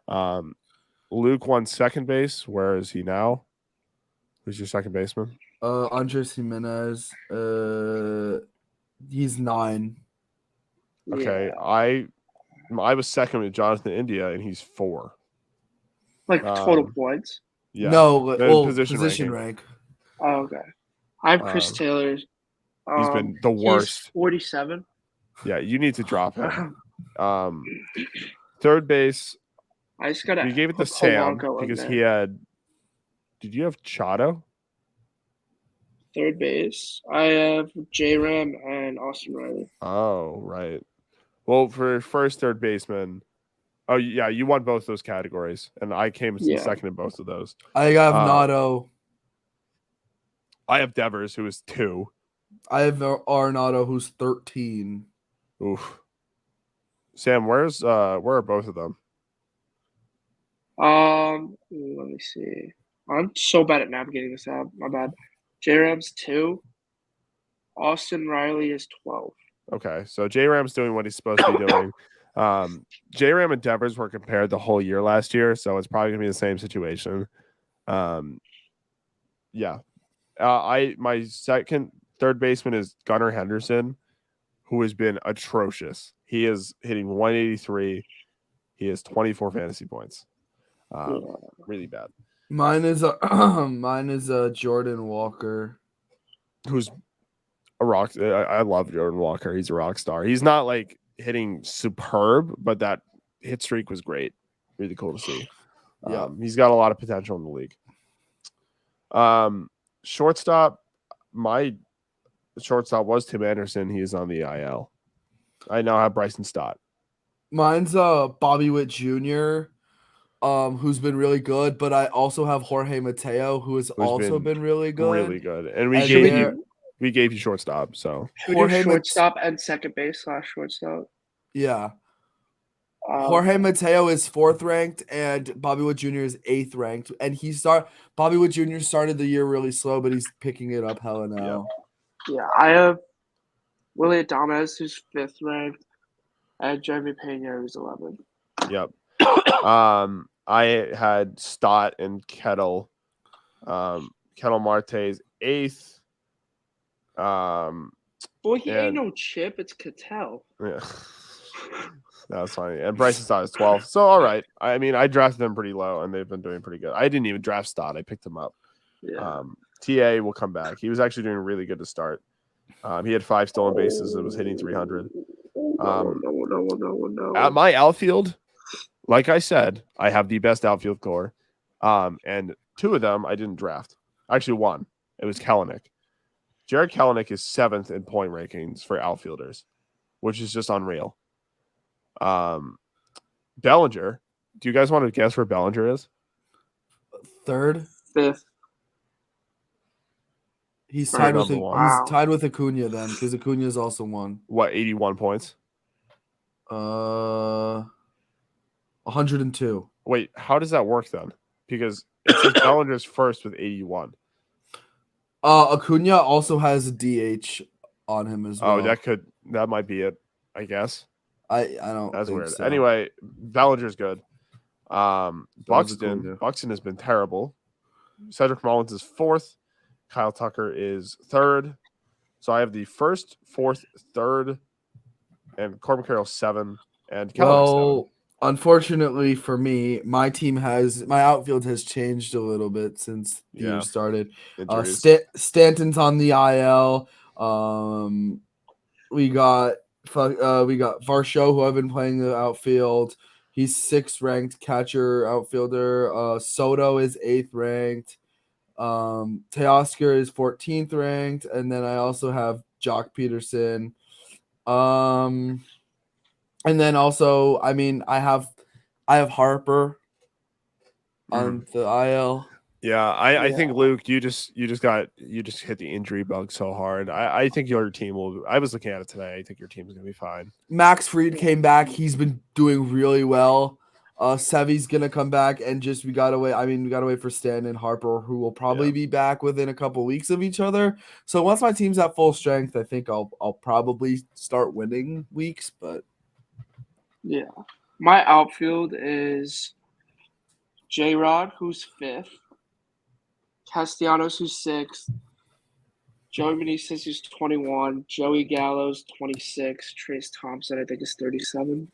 Luke won second base. Where is he now? Who's your second baseman? Andres Jimenez. He's 9. Okay, yeah. I was second with Jonathan India, and he's 4. Like total points? Yeah. No, position rank. Oh, okay. I have Chris Taylor. He's been the worst. 47. Yeah, you need to drop him. Third base. I just gotta. We gave it to Sam because he had. Did you have Chado? Third base. I have J-Ram and Austin Riley. Oh, right. Well, for first third baseman. Oh, yeah, you won both those categories, and I came second in both of those. I have Nato. I have Devers, who is 2. I have Arenado, who's 13. Oof. Sam, where are both of them? Let me see. I'm so bad at navigating this app. My bad. J-Ram's 2. Austin Riley is 12. Okay, so J-Ram's doing what he's supposed to be doing. J-Ram and Devers were compared the whole year last year, so it's probably gonna be the same situation. Yeah. My third baseman is Gunnar Henderson, who has been atrocious. He is hitting 183. He has 24 fantasy points. Really bad. Mine is Jordan Walker, who's a rock. I love Jordan Walker. He's a rock star. He's not like hitting superb, but that hit streak was great. Really cool to see. Yeah, he's got a lot of potential in the league. Shortstop. My shortstop was Tim Anderson. He is on the IL. I now have Bryson Stott. Mine's Bobby Witt Jr., who's been really good, but I also have Jorge Mateo, who has also been really good. Really good. And we gave you shortstop, so Jorge shortstop and second base / shortstop. Yeah. Jorge Mateo is 4th ranked and Bobby Witt Jr. is 8th ranked. And Bobby Witt Jr. started the year really slow, but he's picking it up hella now. Yeah, I have Willie Adames, who's 5th ranked, and Jeremy Pena, who's 11th. Yep. I had Stott and Kettle. Kettle Marte's 8th. Boy, he ain't And- no chip. It's Cattell. Yeah. That's funny. And Bryson Stott is 12. So, all right. I mean, I drafted them pretty low, and they've been doing pretty good. I didn't even draft Stott. I picked him up. Yeah. TA will come back. He was actually doing really good to start. He had 5 stolen bases and was hitting 300. No. At my outfield, like I said, I have the best outfield core. And 2 of them I didn't draft. Actually, 1. It was Kelenic. Jared Kelenic is 7th in point rankings for outfielders, which is just unreal. Bellinger. Do you guys want to guess where Bellinger is? 3rd. 5th. He's For tied with number one. Wow. he's tied with Acuna then, because Acuna is also 1. What, 81 points? 102. Wait, how does that work then? Because it says Bellinger's first with 81. Acuna also has a DH on him as well. Oh, that might be it, I guess. I don't. That's think weird. So. Anyway, Bellinger's good. Buxton cool, has been terrible. Cedric Mullins is 4th. Kyle Tucker is 3rd. So I have the 1st, 4th, 3rd, and Corbin Carroll 7, and Kelenic 7. Unfortunately for me, my outfield has changed a little bit since the year started. Stanton's on the IL. We got Varsho, who I've been playing the outfield. He's 6th ranked catcher outfielder. Soto is 8th ranked. Teoscar is 14th ranked, and then I also have Jock Peterson. And then also, I mean, I have Harper on the IL. Yeah, I think Luke, you just hit the injury bug so hard. I think your team will. I was looking at it today. I think your team's gonna be fine. Max Fried came back. He's been doing really well. Sevy's gonna come back, and we gotta wait. I mean, we gotta wait for Stan and Harper, who will probably be back within a couple weeks of each other. So once my team's at full strength, I think I'll probably start winning weeks. But yeah, my outfield is J-Rod, who's 5th. Castellanos, who's 6th. Joey Meneses, who's 21. Joey Gallows, 26. Trace Thompson, I think, is 37.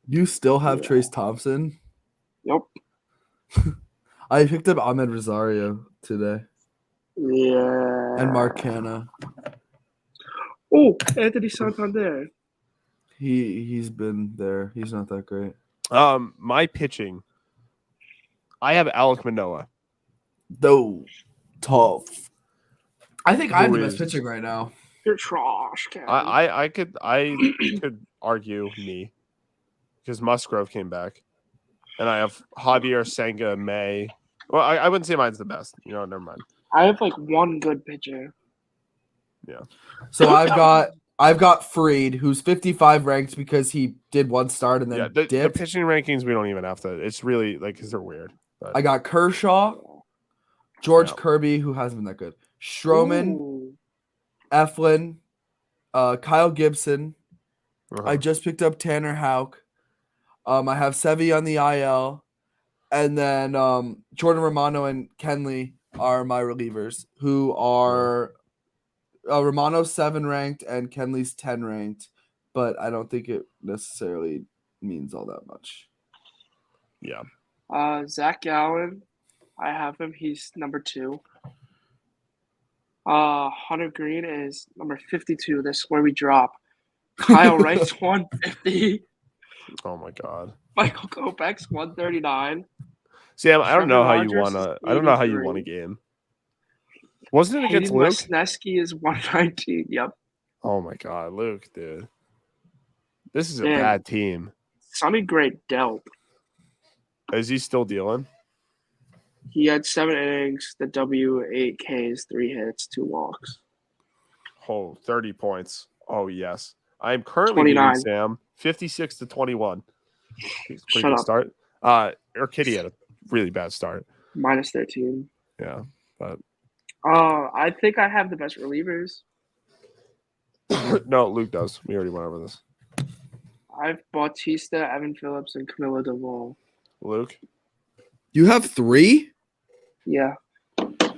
you still have Trace Thompson? Yep. I picked up Ahmed Rosario today. Yeah. And Mark Canna. Oh, Anthony Santander. He's been there. He's not that great. My pitching. I have Alek Manoah. Though tough. I think I'm the best pitching right now. You're trash, Kevin. I could argue me because Musgrove came back, and I have Javier Senga May. Well, I wouldn't say mine's the best. Never mind. I have like one good pitcher. Yeah. So I've got Fried, who's 55 ranked because he did one start and then the dipped. pitching rankings we don't even have to. It's really because they're weird. But. I got Kershaw, George Kirby, who hasn't been that good. Stroman, Eflin, Kyle Gibson. I just picked up Tanner Houck. I have Sevy on the IL, and then Jordan Romano and Kenley are my relievers, who are Romano's 7 ranked and Kenley's 10 ranked, but I don't think it necessarily means all that much. Yeah. Zach Gallen, I have him. He's number 2. Hunter Green is number 52. This is where we drop. Kyle Wright's 150. Oh my God. Michael Kopech's 139. Sam, I don't know how Rodgers you won I don't know how you won a game. Wasn't it against Hayden Luke? Wesneski is 119. Yep. Oh my God, Luke, dude. This is a bad team. Sonny Gray dealt. Is he still dealing? He had 7 innings, the W, 8 Ks, 3 hits, 2 walks. Oh, 30 points. Oh, yes. I am currently 29. beating Sam 56-21. Pretty Shut good up. start. Urquidy had a really bad start. Minus 13. Yeah, but I think I have the best relievers. no, Luke does. We already went over this. I have Bautista, Evan Phillips, and Camilo Doval. Luke, you have 3? Yeah.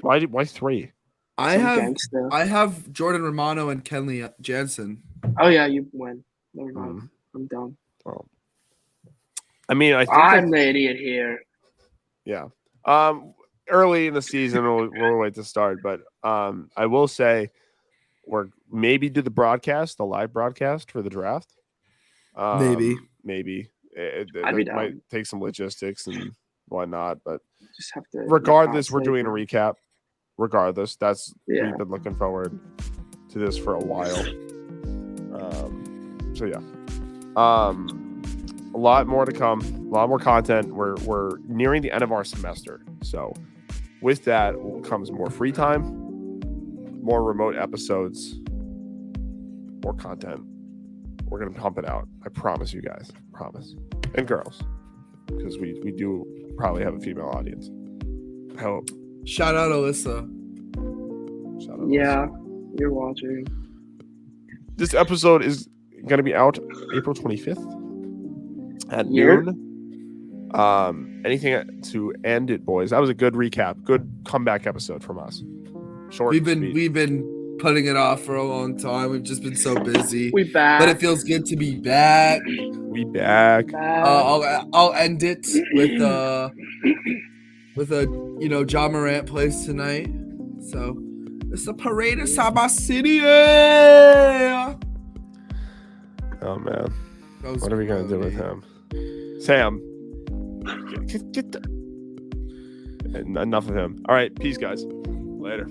why 3? I Some have gangster. I have Jordan Romano and Kenley Jansen. Oh yeah, you win. Never mind. Mm. I'm done. Well, I mean, I think I'm the idiot here. yeah. Early in the season, we'll wait to start, but I will say we're maybe do the live broadcast for the draft. Maybe I'd be that might down. take some logistics and whatnot, but Just have to. regardless, not we're say doing a that. recap. Regardless, Yeah. we've been looking forward to this for a while. So yeah, a lot more to come, a lot more content. We're nearing the end of our semester, so with that comes more free time, more remote episodes, more content. We're gonna pump it out. I promise you guys. Promise. And girls, because we do probably have a female audience. I hope. Shout out Alyssa. Shout out Yeah, you're watching. This episode is going to be out April 25th at Year? noon. Anything to end it, boys? That was a good recap. Good comeback episode from us. Short. We've and sweet. been putting it off for a long time. We've just been so busy. We back. But it feels good to be back. We back. I'll end it with a John Morant plays tonight. So it's the parade of Saba City. Oh man, what are we gonna do with him? Sam, get enough of him. All right, peace, guys. Later.